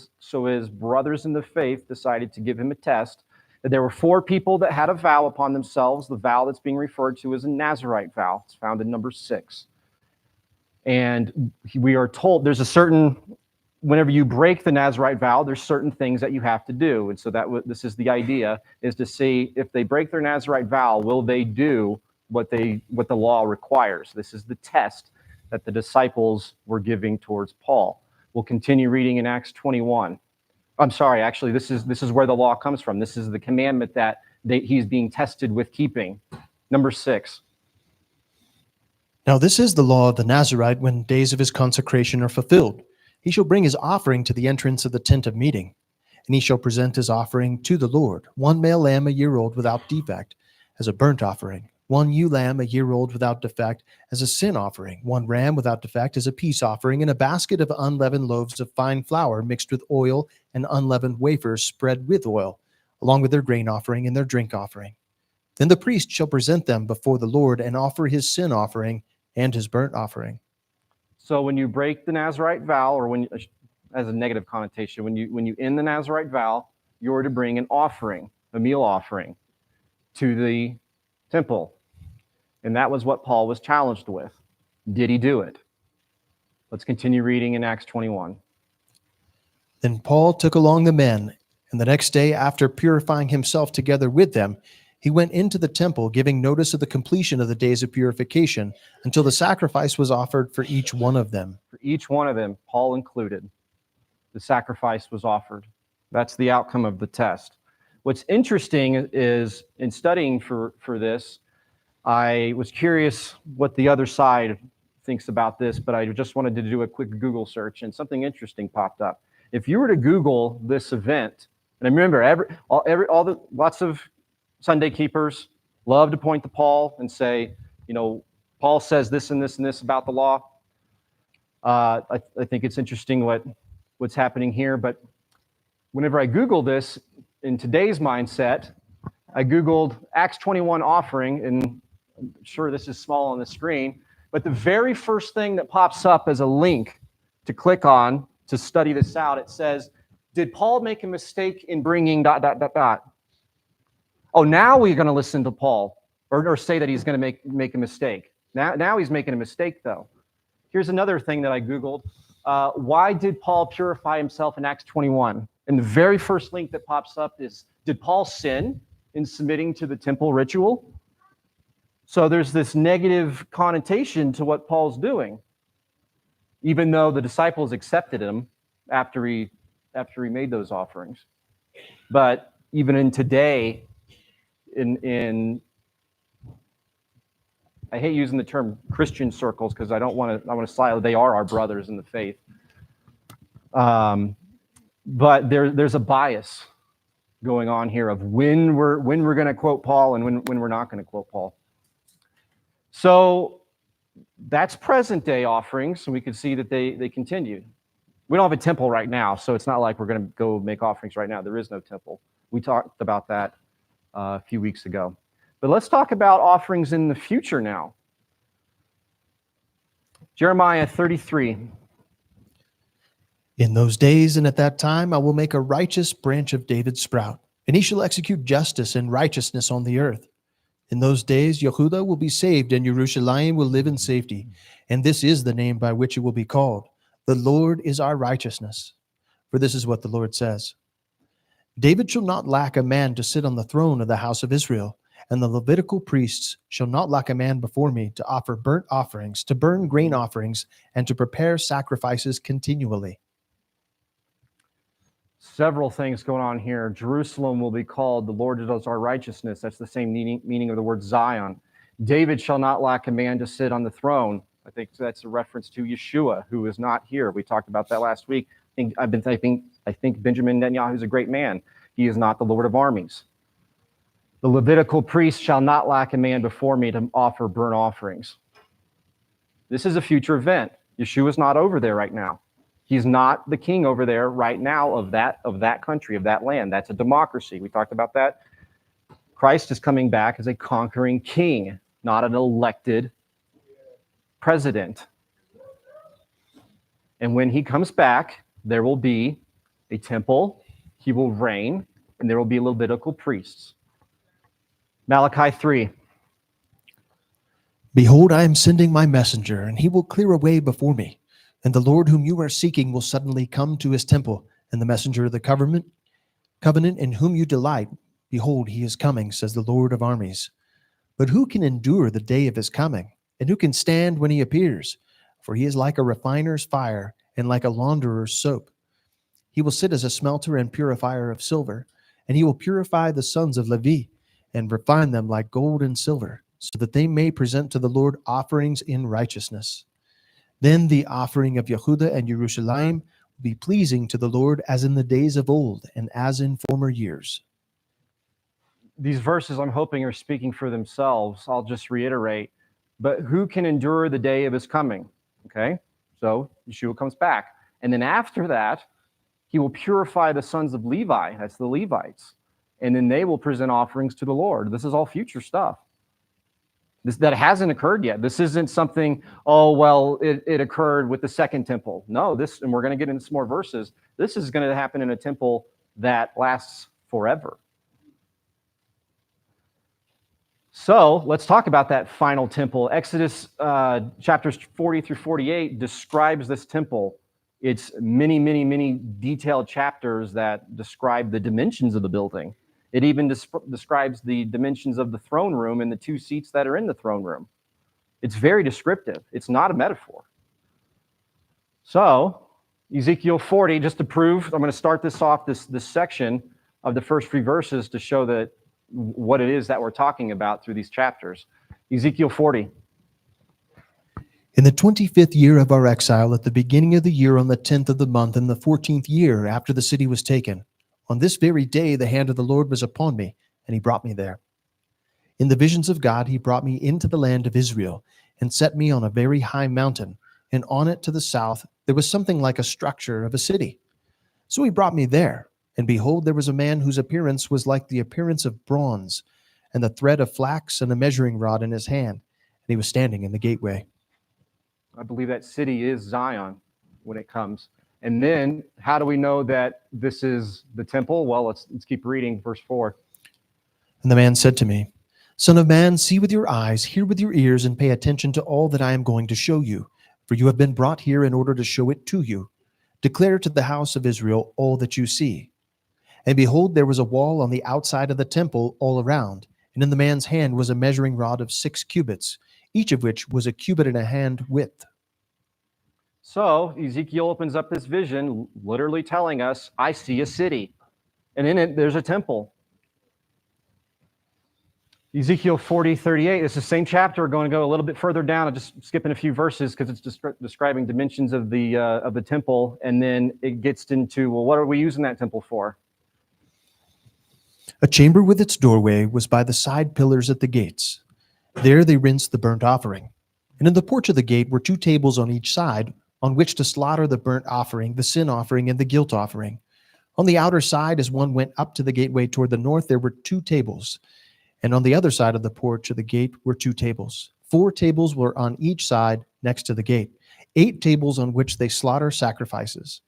his brothers in the faith decided to give him a test. That there were 4 people that had a vow upon themselves. The vow that's being referred to as a Nazirite vow. It's found in number 6. And we are told there's a certain, whenever you break the Nazirite vow, there's certain things that you have to do. And so this is the idea, is to see if they break their Nazirite vow, will they do what the law requires? This is the test that the disciples were giving towards Paul. We'll continue reading in Acts 21. I'm sorry, actually, this is where the law comes from. This is the commandment that he's being tested with keeping. Number 6. "Now this is the law of the Nazirite when days of his consecration are fulfilled. He shall bring his offering to the entrance of the tent of meeting, and he shall present his offering to the Lord, 1 male lamb a year old without defect, as a burnt offering, 1 ewe lamb a year old without defect, as a sin offering, 1 ram without defect, as a peace offering, and a basket of unleavened loaves of fine flour mixed with oil and unleavened wafers spread with oil, along with their grain offering and their drink offering. Then the priest shall present them before the Lord and offer his sin offering and his burnt offering." So when you break the Nazirite vow, or as a negative connotation, when you end the Nazirite vow, you're to bring an offering, a meal offering, to the temple. And that was what Paul was challenged with. Did he do it? Let's continue reading in Acts 21. "Then Paul took along the men, and the next day, after purifying himself together with them, He went into the temple, giving notice of the completion of the days of purification until the sacrifice was offered for each one of them. For each one of them, Paul included, the sacrifice was offered. That's the outcome of the test. What's interesting is in studying for this, I was curious what the other side thinks about this, but I just wanted to do a quick Google search, and something interesting popped up. If you were to Google this event, and I remember lots of Sunday keepers love to point to Paul and say, Paul says this and this and this about the law. I think it's interesting what's happening here, but whenever I Google this, in today's mindset, I Googled Acts 21 offering, and I'm sure this is small on the screen, but the very first thing that pops up as a link to click on to study this out, it says, did Paul make a mistake in bringing ... Oh, now we're going to listen to Paul, or say that he's going to make a mistake. Now he's making a mistake, though. Here's another thing that I Googled. Why did Paul purify himself in Acts 21? And the very first link that pops up is, did Paul sin in submitting to the temple ritual? So there's this negative connotation to what Paul's doing, even though the disciples accepted him after he made those offerings. But even in today, in I hate using the term Christian circles because I want to silence. They are our brothers in the faith. But there's a bias going on here of when we're going to quote Paul and when we're not going to quote Paul. So that's present day offerings, and we can see that they continued. We don't have a temple right now, so it's not like we're going to go make offerings right now. There is no temple. We talked about that a few weeks ago. But let's talk about offerings in the future now. Jeremiah 33. In those days and at that time, I will make a righteous branch of David sprout, and he shall execute justice and righteousness on the earth. In those days, Yehuda will be saved, and Jerusalem will live in safety. And this is the name by which it will be called. The Lord is our righteousness. For this is what the Lord says. David shall not lack a man to sit on the throne of the house of Israel, and the Levitical priests shall not lack a man before me to offer burnt offerings, to burn grain offerings, and to prepare sacrifices continually. Several things going on here. Jerusalem will be called the Lord is our righteousness. That's the same meaning of the word Zion. David shall not lack a man to sit on the throne. I think that's a reference to Yeshua, who is not here. We talked about that last week. I think Benjamin Netanyahu is a great man. He is not the Lord of armies. The Levitical priest shall not lack a man before me to offer burnt offerings. This is a future event. Yeshua is not over there right now. He's not the king over there right now of that country, of that land. That's a democracy. We talked about that. Christ is coming back as a conquering king, not an elected president. And when he comes back, there will be a temple, he will reign, and there will be Levitical priests. Malachi 3. Behold, I am sending my messenger, and he will clear a way before me. And the Lord whom you are seeking will suddenly come to his temple, and the messenger of the covenant in whom you delight. Behold, he is coming, says the Lord of armies. But who can endure the day of his coming? And who can stand when he appears? For he is like a refiner's fire and like a launderer's soap. He will sit as a smelter and purifier of silver, and he will purify the sons of Levi and refine them like gold and silver, so that they may present to the Lord offerings in righteousness. Then the offering of Yehuda and Jerusalem will be pleasing to the Lord as in the days of old and as in former years. These verses, I'm hoping, are speaking for themselves. I'll just reiterate. But who can endure the day of his coming? Okay, so Yeshua comes back. And then after that, he will purify the sons of Levi. That's the Levites. And then they will present offerings to the Lord. This is all future stuff. That hasn't occurred yet. This isn't something, it occurred with the second temple. No, and we're going to get into some more verses. This is going to happen in a temple that lasts forever. So let's talk about that final temple. Exodus chapters 40 through 48 describes this temple. It's many, many, many detailed chapters that describe the dimensions of the building. It even describes the dimensions of the throne room and the 2 seats that are in the throne room. It's very descriptive. It's not a metaphor. So, Ezekiel 40, just to prove, I'm going to start this off, this section of the first 3 verses to show that what it is that we're talking about through these chapters. Ezekiel 40. In the 25th year of our exile, at the beginning of the year, on the 10th of the month, in the 14th year after the city was taken, on this very day the hand of the Lord was upon me, and he brought me there. In the visions of God, he brought me into the land of Israel, and set me on a very high mountain, and on it to the south there was something like a structure of a city. So he brought me there, and behold, there was a man whose appearance was like the appearance of bronze, and the thread of flax and a measuring rod in his hand, and he was standing in the gateway. I believe that city is Zion when it comes. And then how do we know that this is the temple? Well, let's keep reading verse 4. And the man said to me, Son of man, see with your eyes, hear with your ears, and pay attention to all that I am going to show you. For you have been brought here in order to show it to you. Declare to the house of Israel all that you see. And behold, there was a wall on the outside of the temple all around, and in the man's hand was a measuring rod of 6 cubits, each of which was a cubit and a hand width. So Ezekiel opens up this vision, literally telling us, I see a city, and in it there's a temple. Ezekiel 40:38. It's the same chapter. We're going to go a little bit further down. I'm just skipping a few verses because it's describing dimensions of the temple, and then it gets into, well, what are we using that temple for? A chamber with its doorway was by the side pillars at the gates. There they rinsed the burnt offering. And in the porch of the gate were 2 tables on each side, on which to slaughter the burnt offering, the sin offering, and the guilt offering. On the outer side, as one went up to the gateway toward the north, there were 2 tables. And on the other side of the porch of the gate were 2 tables. 4 tables were on each side next to the gate, 8 tables on which they slaughter sacrifices.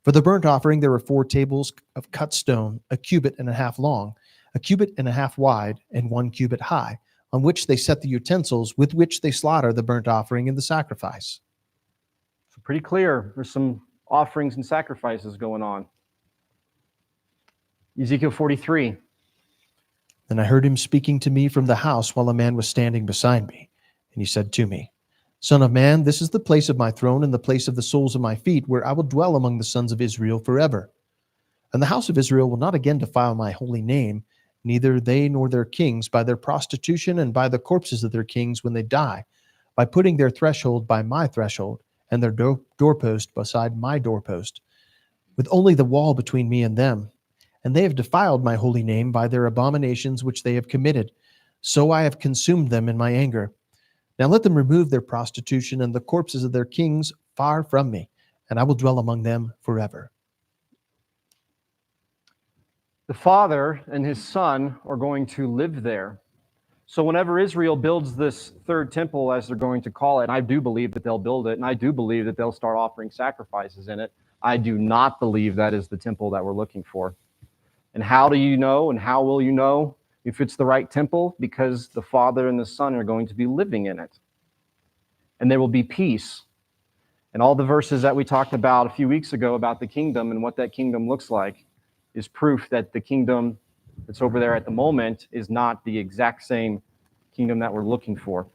For the burnt offering, there were 4 tables of cut stone, a cubit and a half long, a cubit and a half wide, and 1 cubit high, on which they set the utensils with which they slaughter the burnt offering and the sacrifice. So pretty clear. There's some offerings and sacrifices going on. Ezekiel 43. Then I heard him speaking to me from the house while a man was standing beside me. And he said to me, Son of man, this is the place of my throne and the place of the soles of my feet, where I will dwell among the sons of Israel forever. And the house of Israel will not again defile my holy name, neither they nor their kings, by their prostitution and by the corpses of their kings when they die, by putting their threshold by my threshold, and their doorpost beside my doorpost, with only the wall between me and them. And they have defiled my holy name by their abominations which they have committed. So I have consumed them in my anger. Now let them remove their prostitution and the corpses of their kings far from me, and I will dwell among them forever. The Father and his Son are going to live there. So whenever Israel builds this 3rd temple, as they're going to call it, and I do believe that they'll build it, and I do believe that they'll start offering sacrifices in it, I do not believe that is the temple that we're looking for. And how do you know, and how will you know if it's the right temple? Because the Father and the Son are going to be living in it. And there will be peace. And all the verses that we talked about a few weeks ago about the kingdom and what that kingdom looks like is proof that the kingdom that's over there at the moment is not the exact same kingdom that we're looking for.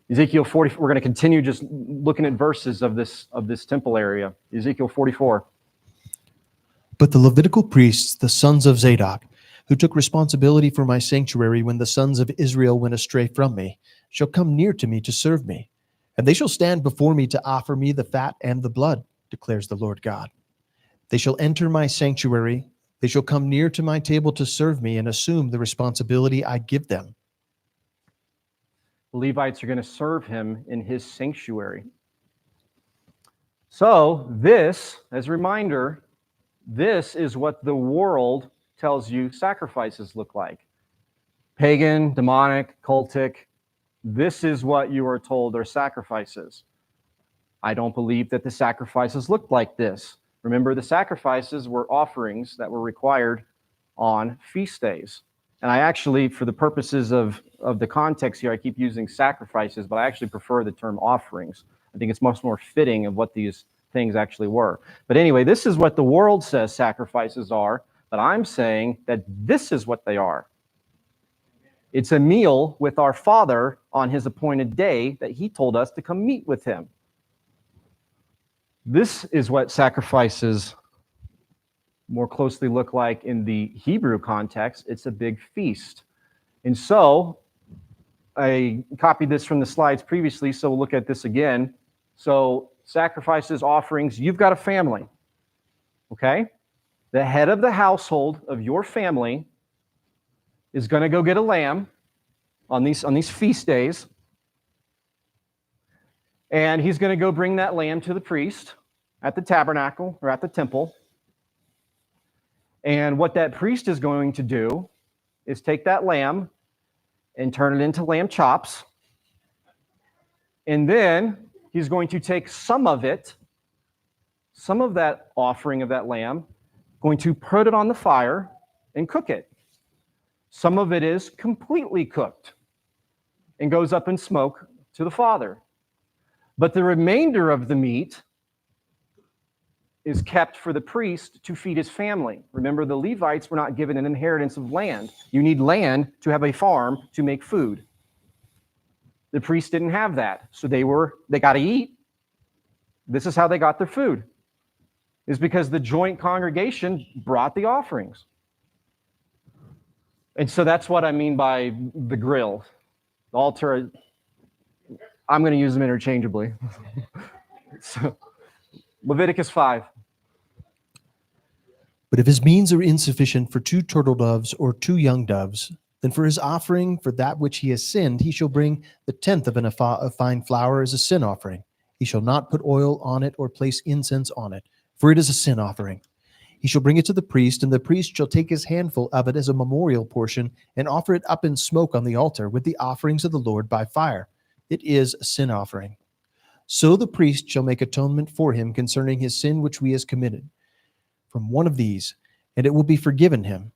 Ezekiel 40, we're going to continue just looking at verses of this temple area. Ezekiel 44. But the Levitical priests, the sons of Zadok, who took responsibility for my sanctuary when the sons of Israel went astray from me, shall come near to me to serve me. And they shall stand before me to offer me the fat and the blood, declares the Lord God. They shall enter my sanctuary. They shall come near to my table to serve me and assume the responsibility I give them. The Levites are going to serve him in his sanctuary. So this, as a reminder, this is what the world tells you sacrifices look like. Pagan, demonic, cultic. This is what you are told are sacrifices. I don't believe that the sacrifices looked like this. Remember, the sacrifices were offerings that were required on feast days. And I actually, for the purposes of the context here, I keep using sacrifices, but I actually prefer the term offerings. I think it's much more fitting of what these things actually were. But anyway, this is what the world says sacrifices are, But I'm saying that this is what they are. It's a meal with our Father on his appointed day that he told us to come meet with him. This is what sacrifices more closely look like in the Hebrew context. It's a big feast. And so I copied this from the slides previously, so we'll look at this again. So sacrifices, offerings, you've got a family, okay? The head of the household of your family is going to go get a lamb on these feast days, and he's going to go bring that lamb to the priest at the tabernacle or at the temple. And what that priest is going to do is take that lamb and turn it into lamb chops. And then he's going to take some of it, some of that offering of that lamb, going to put it on the fire and cook it. Some of it is completely cooked and goes up in smoke to the Father. But the remainder of the meat is kept for the priest to feed his family. Remember, the Levites were not given an inheritance of land. You need land to have a farm to make food. The priests didn't have that, so they got to eat. This is how they got their food, is because the joint congregation brought the offerings. And so that's what I mean by the grill. The altar, I'm going to use them interchangeably. So, Leviticus 5. But if his means are insufficient for 2 turtle doves or 2 young doves, then for his offering for that which he has sinned, he shall bring the 10th of an ephah of fine flour as a sin offering. He shall not put oil on it or place incense on it, for it is a sin offering. He shall bring it to the priest, and the priest shall take his handful of it as a memorial portion and offer it up in smoke on the altar with the offerings of the Lord by fire. It is a sin offering. So the priest shall make atonement for him concerning his sin which he has committed from one of these, and it will be forgiven him.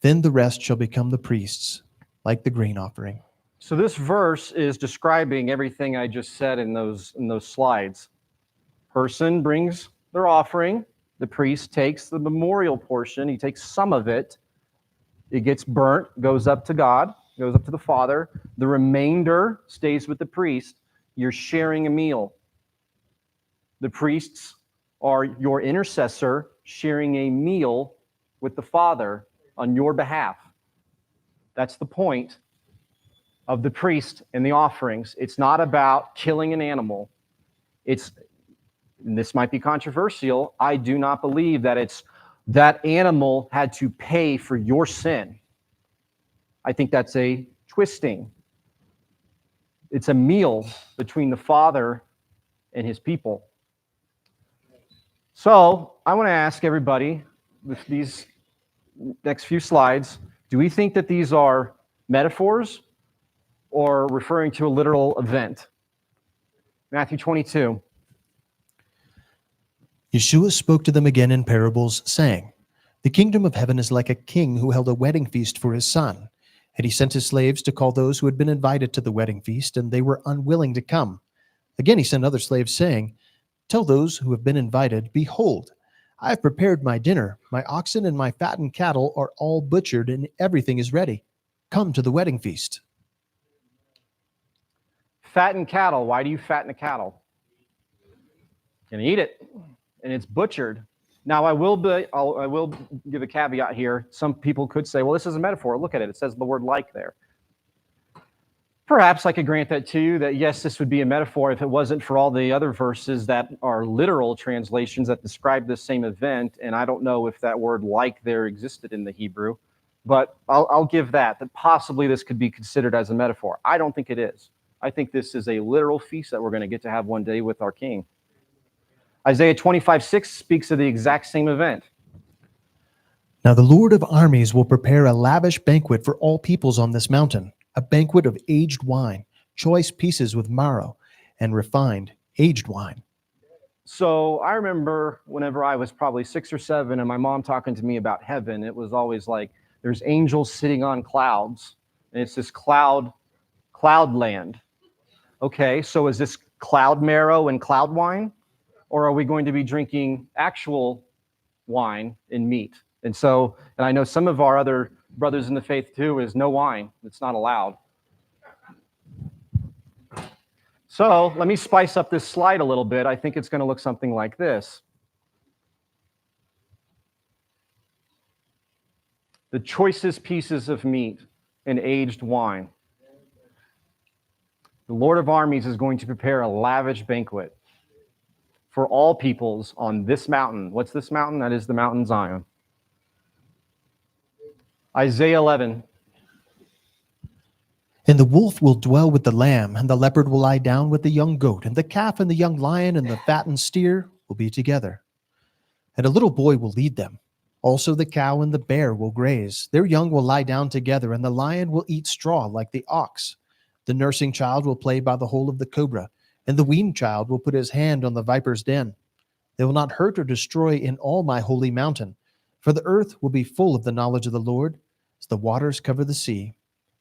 Then the rest shall become the priest's, like the grain offering. So this verse is describing everything I just said in those slides. Person brings their offering. The priest takes the memorial portion. He takes some of it. It gets burnt, goes up to God, goes up to the Father. The remainder stays with the priest. You're sharing a meal. The priests are your intercessor sharing a meal with the Father on your behalf. That's the point of the priest and the offerings. It's not about killing an animal. And this might be controversial. I do not believe that that animal had to pay for your sin. I think that's a twisting. It's a meal between the Father and his people. So I want to ask everybody with these next few slides, do we think that these are metaphors or referring to a literal event? Matthew 22. Yeshua spoke to them again in parables, saying, The kingdom of heaven is like a king who held a wedding feast for his son. And he sent his slaves to call those who had been invited to the wedding feast, and they were unwilling to come. Again he sent other slaves, saying, Tell those who have been invited, Behold, I have prepared my dinner. My oxen and my fattened cattle are all butchered, and everything is ready. Come to the wedding feast. Fatten cattle. Why do you fatten a cattle? You can eat it, and it's butchered. Now, I will give a caveat here. Some people could say, well, this is a metaphor. Look at it. It says the word like there. Perhaps I could grant that to you, that yes, this would be a metaphor if it wasn't for all the other verses that are literal translations that describe this same event. And I don't know if that word like there existed in the Hebrew, but I'll give that possibly this could be considered as a metaphor. I don't think it is. I think this is a literal feast that we're going to get to have one day with our King. Isaiah 25:6 speaks of the exact same event. Now the Lord of armies will prepare a lavish banquet for all peoples on this mountain, a banquet of aged wine, choice pieces with marrow, and refined aged wine. So I remember whenever I was probably 6 or 7 and my mom talking to me about heaven, it was always like there's angels sitting on clouds, and it's this cloud land. Okay, so is this cloud marrow and cloud wine? Or are we going to be drinking actual wine and meat And I know some of our other brothers in the faith too is no wine. It's not allowed. So let me spice up this slide a little bit. I think it's going to look something like this. The choicest pieces of meat and aged wine. The Lord of armies is going to prepare a lavish banquet for all peoples on this mountain. What's this mountain? That is the mountain Zion. Isaiah 11. And the wolf will dwell with the lamb, and the leopard will lie down with the young goat, and the calf and the young lion and the fattened steer will be together. And a little boy will lead them. Also the cow and the bear will graze. Their young will lie down together, and the lion will eat straw like the ox. The nursing child will play by the hole of the cobra, and the weaned child will put his hand on the viper's den. They will not hurt or destroy in all my holy mountain, for the earth will be full of the knowledge of the Lord, as the waters cover the sea.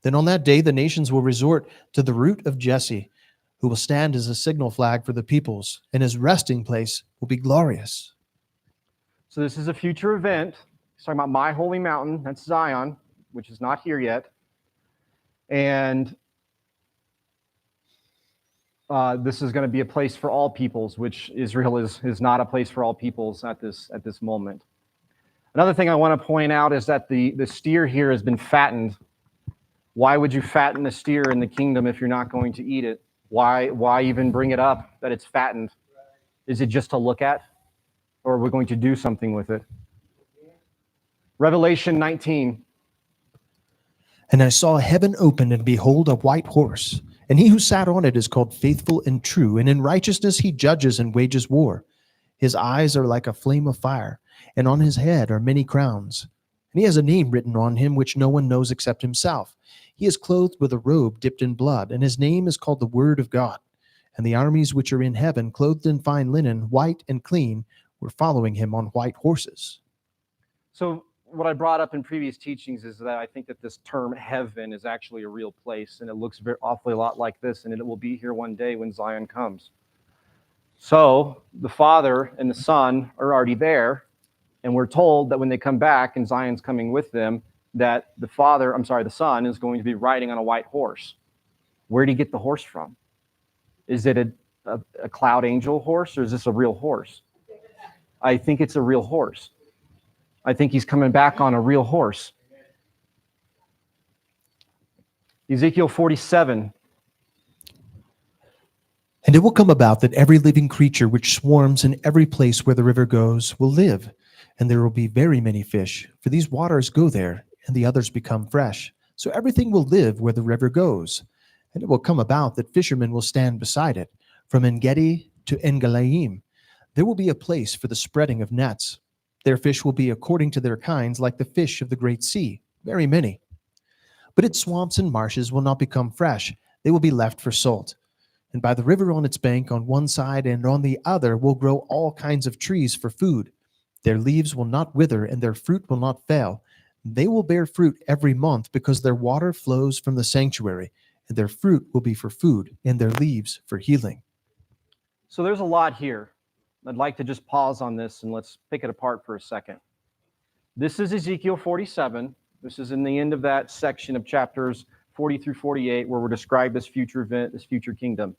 Then on that day the nations will resort to the root of Jesse, who will stand as a signal flag for the peoples, and his resting place will be glorious. So this is a future event. He's talking about my holy mountain. That's Zion, which is not here yet. And this is going to be a place for all peoples, which Israel is not a place for all peoples at this moment. Another thing I want to point out is that the steer here has been fattened. Why would you fatten a steer in the kingdom if you're not going to eat it? Why even bring it up that it's fattened? Is it just to look at? Or are we going to do something with it? Revelation 19. And I saw heaven open, and behold, a white horse. And he who sat on it is called Faithful and True, and in righteousness he judges and wages war. His eyes are like a flame of fire, and on his head are many crowns. And he has a name written on him which no one knows except himself. He is clothed with a robe dipped in blood, and his name is called the Word of God. And the armies which are in heaven, clothed in fine linen, white and clean, were following him on white horses. So what I brought up in previous teachings is that I think that this term heaven is actually a real place, and it looks awfully a lot like this, and it will be here one day when Zion comes. So the Father and the Son are already there, and we're told that when they come back and Zion's coming with them, that the Son is going to be riding on a white horse. Where did he get the horse from? Is it a cloud angel horse, or is this a real horse? I think it's a real horse. I think he's coming back on a real horse. Ezekiel 47. And it will come about that every living creature which swarms in every place where the river goes will live, and there will be very many fish, for these waters go there, and the others become fresh. So everything will live where the river goes. And it will come about that fishermen will stand beside it, from En-gedi to En-galaim. There will be a place for the spreading of nets. Their fish will be according to their kinds, like the fish of the great sea, very many. But its swamps and marshes will not become fresh. They will be left for salt. And by the river on its bank, on one side and on the other, will grow all kinds of trees for food. Their leaves will not wither, and their fruit will not fail. They will bear fruit every month, because their water flows from the sanctuary, and their fruit will be for food, and their leaves for healing. So there's a lot here. I'd like to just pause on this and let's pick it apart for a second. This is Ezekiel 47. This is in the end of that section of chapters 40 through 48, where we're described this future event, this future kingdom.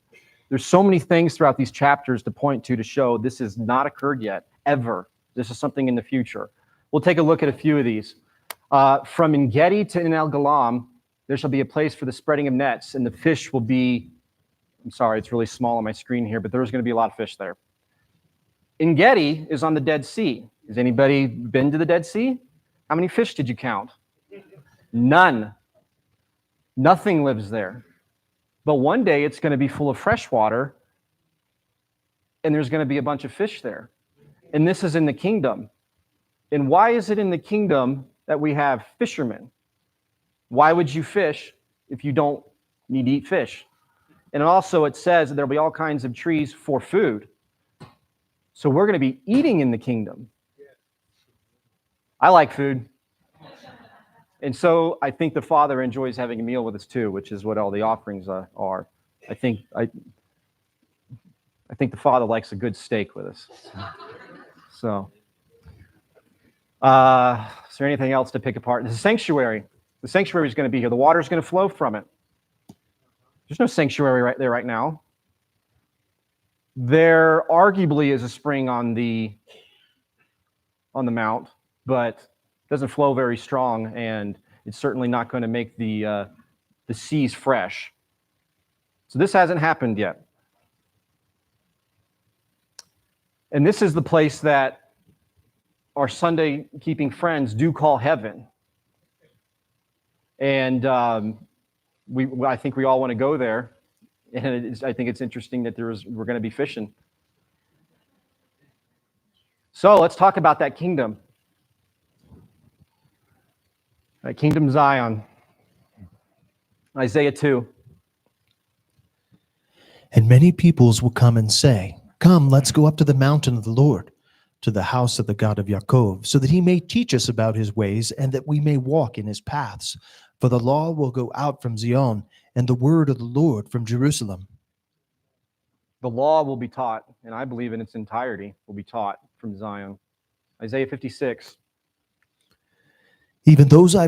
There's so many things throughout these chapters to point to show this has not occurred yet, ever. This is something in the future. We'll take a look at a few of these. From En-gedi to En-el-galam, there shall be a place for the spreading of nets, and the fish will be, I'm sorry, it's really small on my screen here, but there's going to be a lot of fish there. En-gedi is on the Dead Sea. Has anybody been to the Dead Sea? How many fish did you count? None. Nothing lives there. But one day it's going to be full of fresh water, and there's going to be a bunch of fish there. And this is in the kingdom. And why is it in the kingdom that we have fishermen? Why would you fish if you don't need to eat fish? And also it says that there'll be all kinds of trees for food. So we're going to be eating in the kingdom. I like food. And so I think the Father enjoys having a meal with us too, which is what all the offerings are. I think the Father likes a good steak with us. So Is there anything else to pick apart? The sanctuary. The sanctuary is going to be here. The water is going to flow from it. There's no sanctuary right there right now. There arguably is a spring on the mount, but it doesn't flow very strong, and it's certainly not going to make the seas fresh. So this hasn't happened yet. And this is the place that our Sunday-keeping friends do call heaven. And I think we all want to go there. And I think it's interesting that we're going to be fishing. So let's talk about that kingdom. That kingdom Zion. Isaiah 2. And many peoples will come and say, "Come, let's go up to the mountain of the Lord, to the house of the God of Yaakov, so that he may teach us about his ways, and that we may walk in his paths. For the law will go out from Zion, and the word of the Lord from Jerusalem." The law will be taught, and I believe in its entirety will be taught from Zion. Isaiah 56. Even those I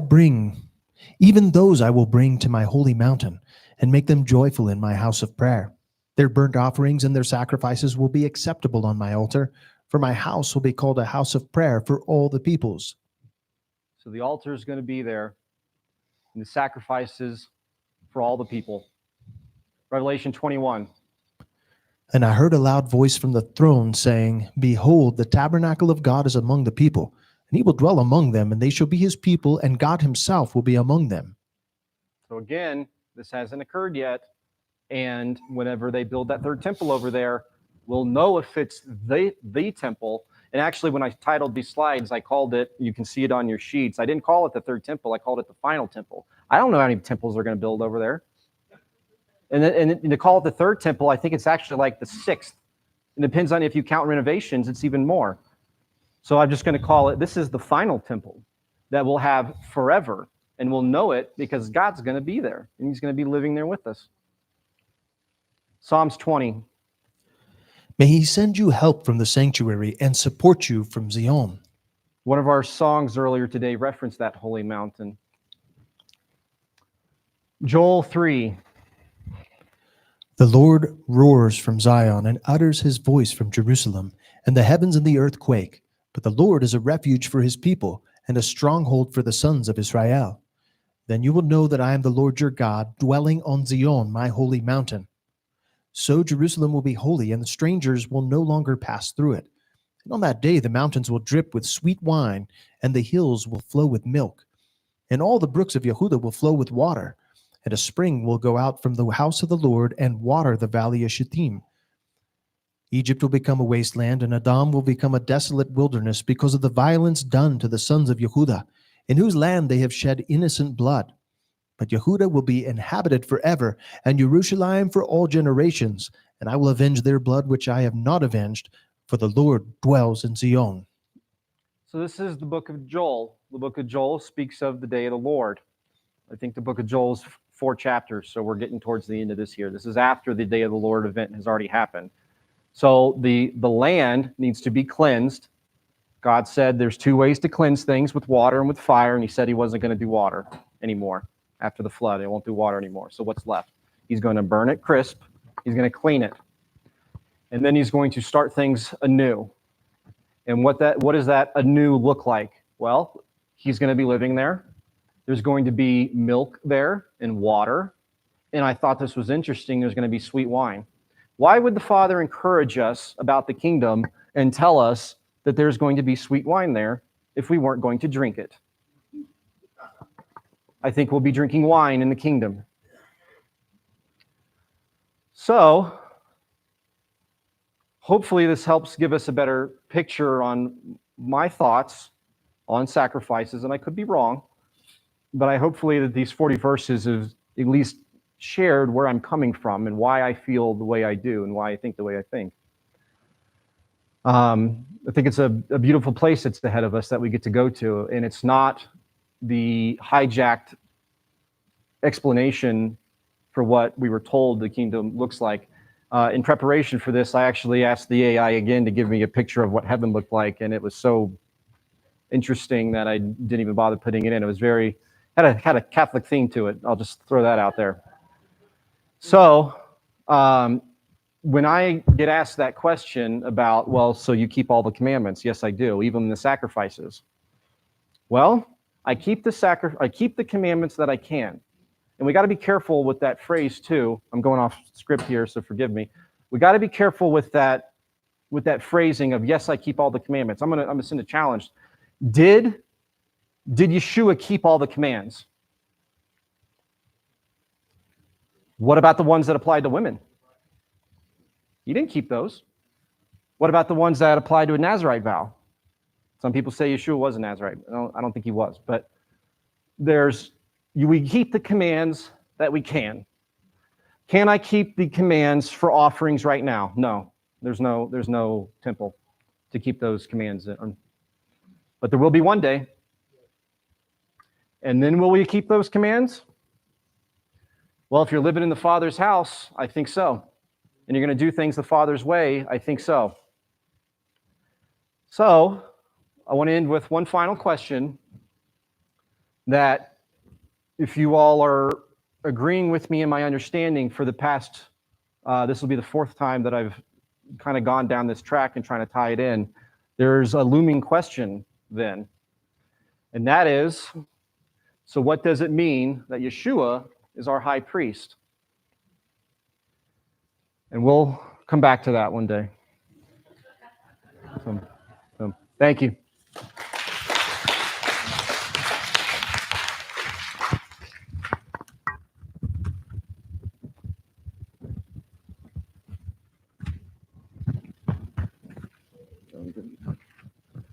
will bring to my holy mountain, and make them joyful in my house of prayer. Their burnt offerings and their sacrifices will be acceptable on my altar, for my house will be called a house of prayer for all the peoples. So the altar is going to be there, and the sacrifices for all the people. Revelation 21. And I heard a loud voice from the throne saying, "Behold, the tabernacle of God is among the people, and he will dwell among them, and they shall be his people, and God himself will be among them." So again, this hasn't occurred yet. And whenever they build that third temple over there, we'll know if it's the temple. And actually, when I titled these slides, I called it, you can see it on your sheets, I didn't call it the third temple, I called it the final temple. I don't know how many temples they're going to build over there. And to call it the third temple, I think it's actually like the sixth. It depends on if you count renovations, it's even more. So I'm just going to call it, this is the final temple that we'll have forever. And we'll know it because God's going to be there, and he's going to be living there with us. Psalms 20. May he send you help from the sanctuary and support you from Zion. One of our songs earlier today referenced that holy mountain. Joel 3. The Lord roars from Zion and utters his voice from Jerusalem, and the heavens and the earth quake. But the Lord is a refuge for his people and a stronghold for the sons of Israel. Then you will know that I am the Lord your God, dwelling on Zion, my holy mountain. So Jerusalem will be holy, and the strangers will no longer pass through it. And on that day the mountains will drip with sweet wine, and the hills will flow with milk. And all the brooks of Yehuda will flow with water. And a spring will go out from the house of the Lord and water the valley of Shittim. Egypt will become a wasteland, and Edom will become a desolate wilderness because of the violence done to the sons of Yehuda, in whose land they have shed innocent blood. But Yehuda will be inhabited forever, and Jerusalem for all generations, and I will avenge their blood which I have not avenged, for the Lord dwells in Zion. So this is the book of Joel. The book of Joel speaks of the day of the Lord. I think the book of Joel is 4 chapters, so we're getting towards the end of this here. This is after the day of the Lord event has already happened. So the land needs to be cleansed. God said there's 2 ways to cleanse things, with water and with fire, and he said he wasn't going to do water anymore. After the flood, it won't do water anymore. So what's left? He's going to burn it crisp. He's going to clean it. And then he's going to start things anew. And what does that anew look like? Well, he's going to be living there. There's going to be milk there and water. And I thought this was interesting. There's going to be sweet wine. Why would the Father encourage us about the kingdom and tell us that there's going to be sweet wine there if we weren't going to drink it? I think we'll be drinking wine in the kingdom. So, hopefully this helps give us a better picture on my thoughts on sacrifices, and I could be wrong, but hopefully that these 40 verses have at least shared where I'm coming from and why I feel the way I do and why I think the way I think. I think it's a beautiful place that's ahead of us that we get to go to, and it's not the hijacked explanation for what we were told the kingdom looks like. In preparation for this, I actually asked the AI again to give me a picture of what heaven looked like, and it was so interesting that I didn't even bother putting it in. It was had a Catholic theme to it. I'll just throw that out there. So when I get asked that question about, well, so you keep all the commandments? Yes, I do, even the sacrifices. Well, I keep the commandments that I can. And we got to be careful with that phrase too. I'm going off script here, so forgive me. We got to be careful with that phrasing of, yes, I keep all the commandments. I'm gonna send a challenge. Did Yeshua keep all the commands? What about the ones that applied to women? He didn't keep those. What about the ones that applied to a Nazirite vow? Some people say Yeshua was a Nazirite. I don't think he was, but we keep the commands that we can. Can I keep the commands for offerings right now? No, there's no temple to keep those commands in. But there will be one day. And then will we keep those commands? Well, if you're living in the Father's house, I think so. And you're going to do things the Father's way, I think so. So I want to end with one final question that, if you all are agreeing with me in my understanding, for the past, this will be the fourth time that I've kind of gone down this track and trying to tie it in, there's a looming question then. And that is, so what does it mean that Yeshua is our high priest? And we'll come back to that one day. So thank you.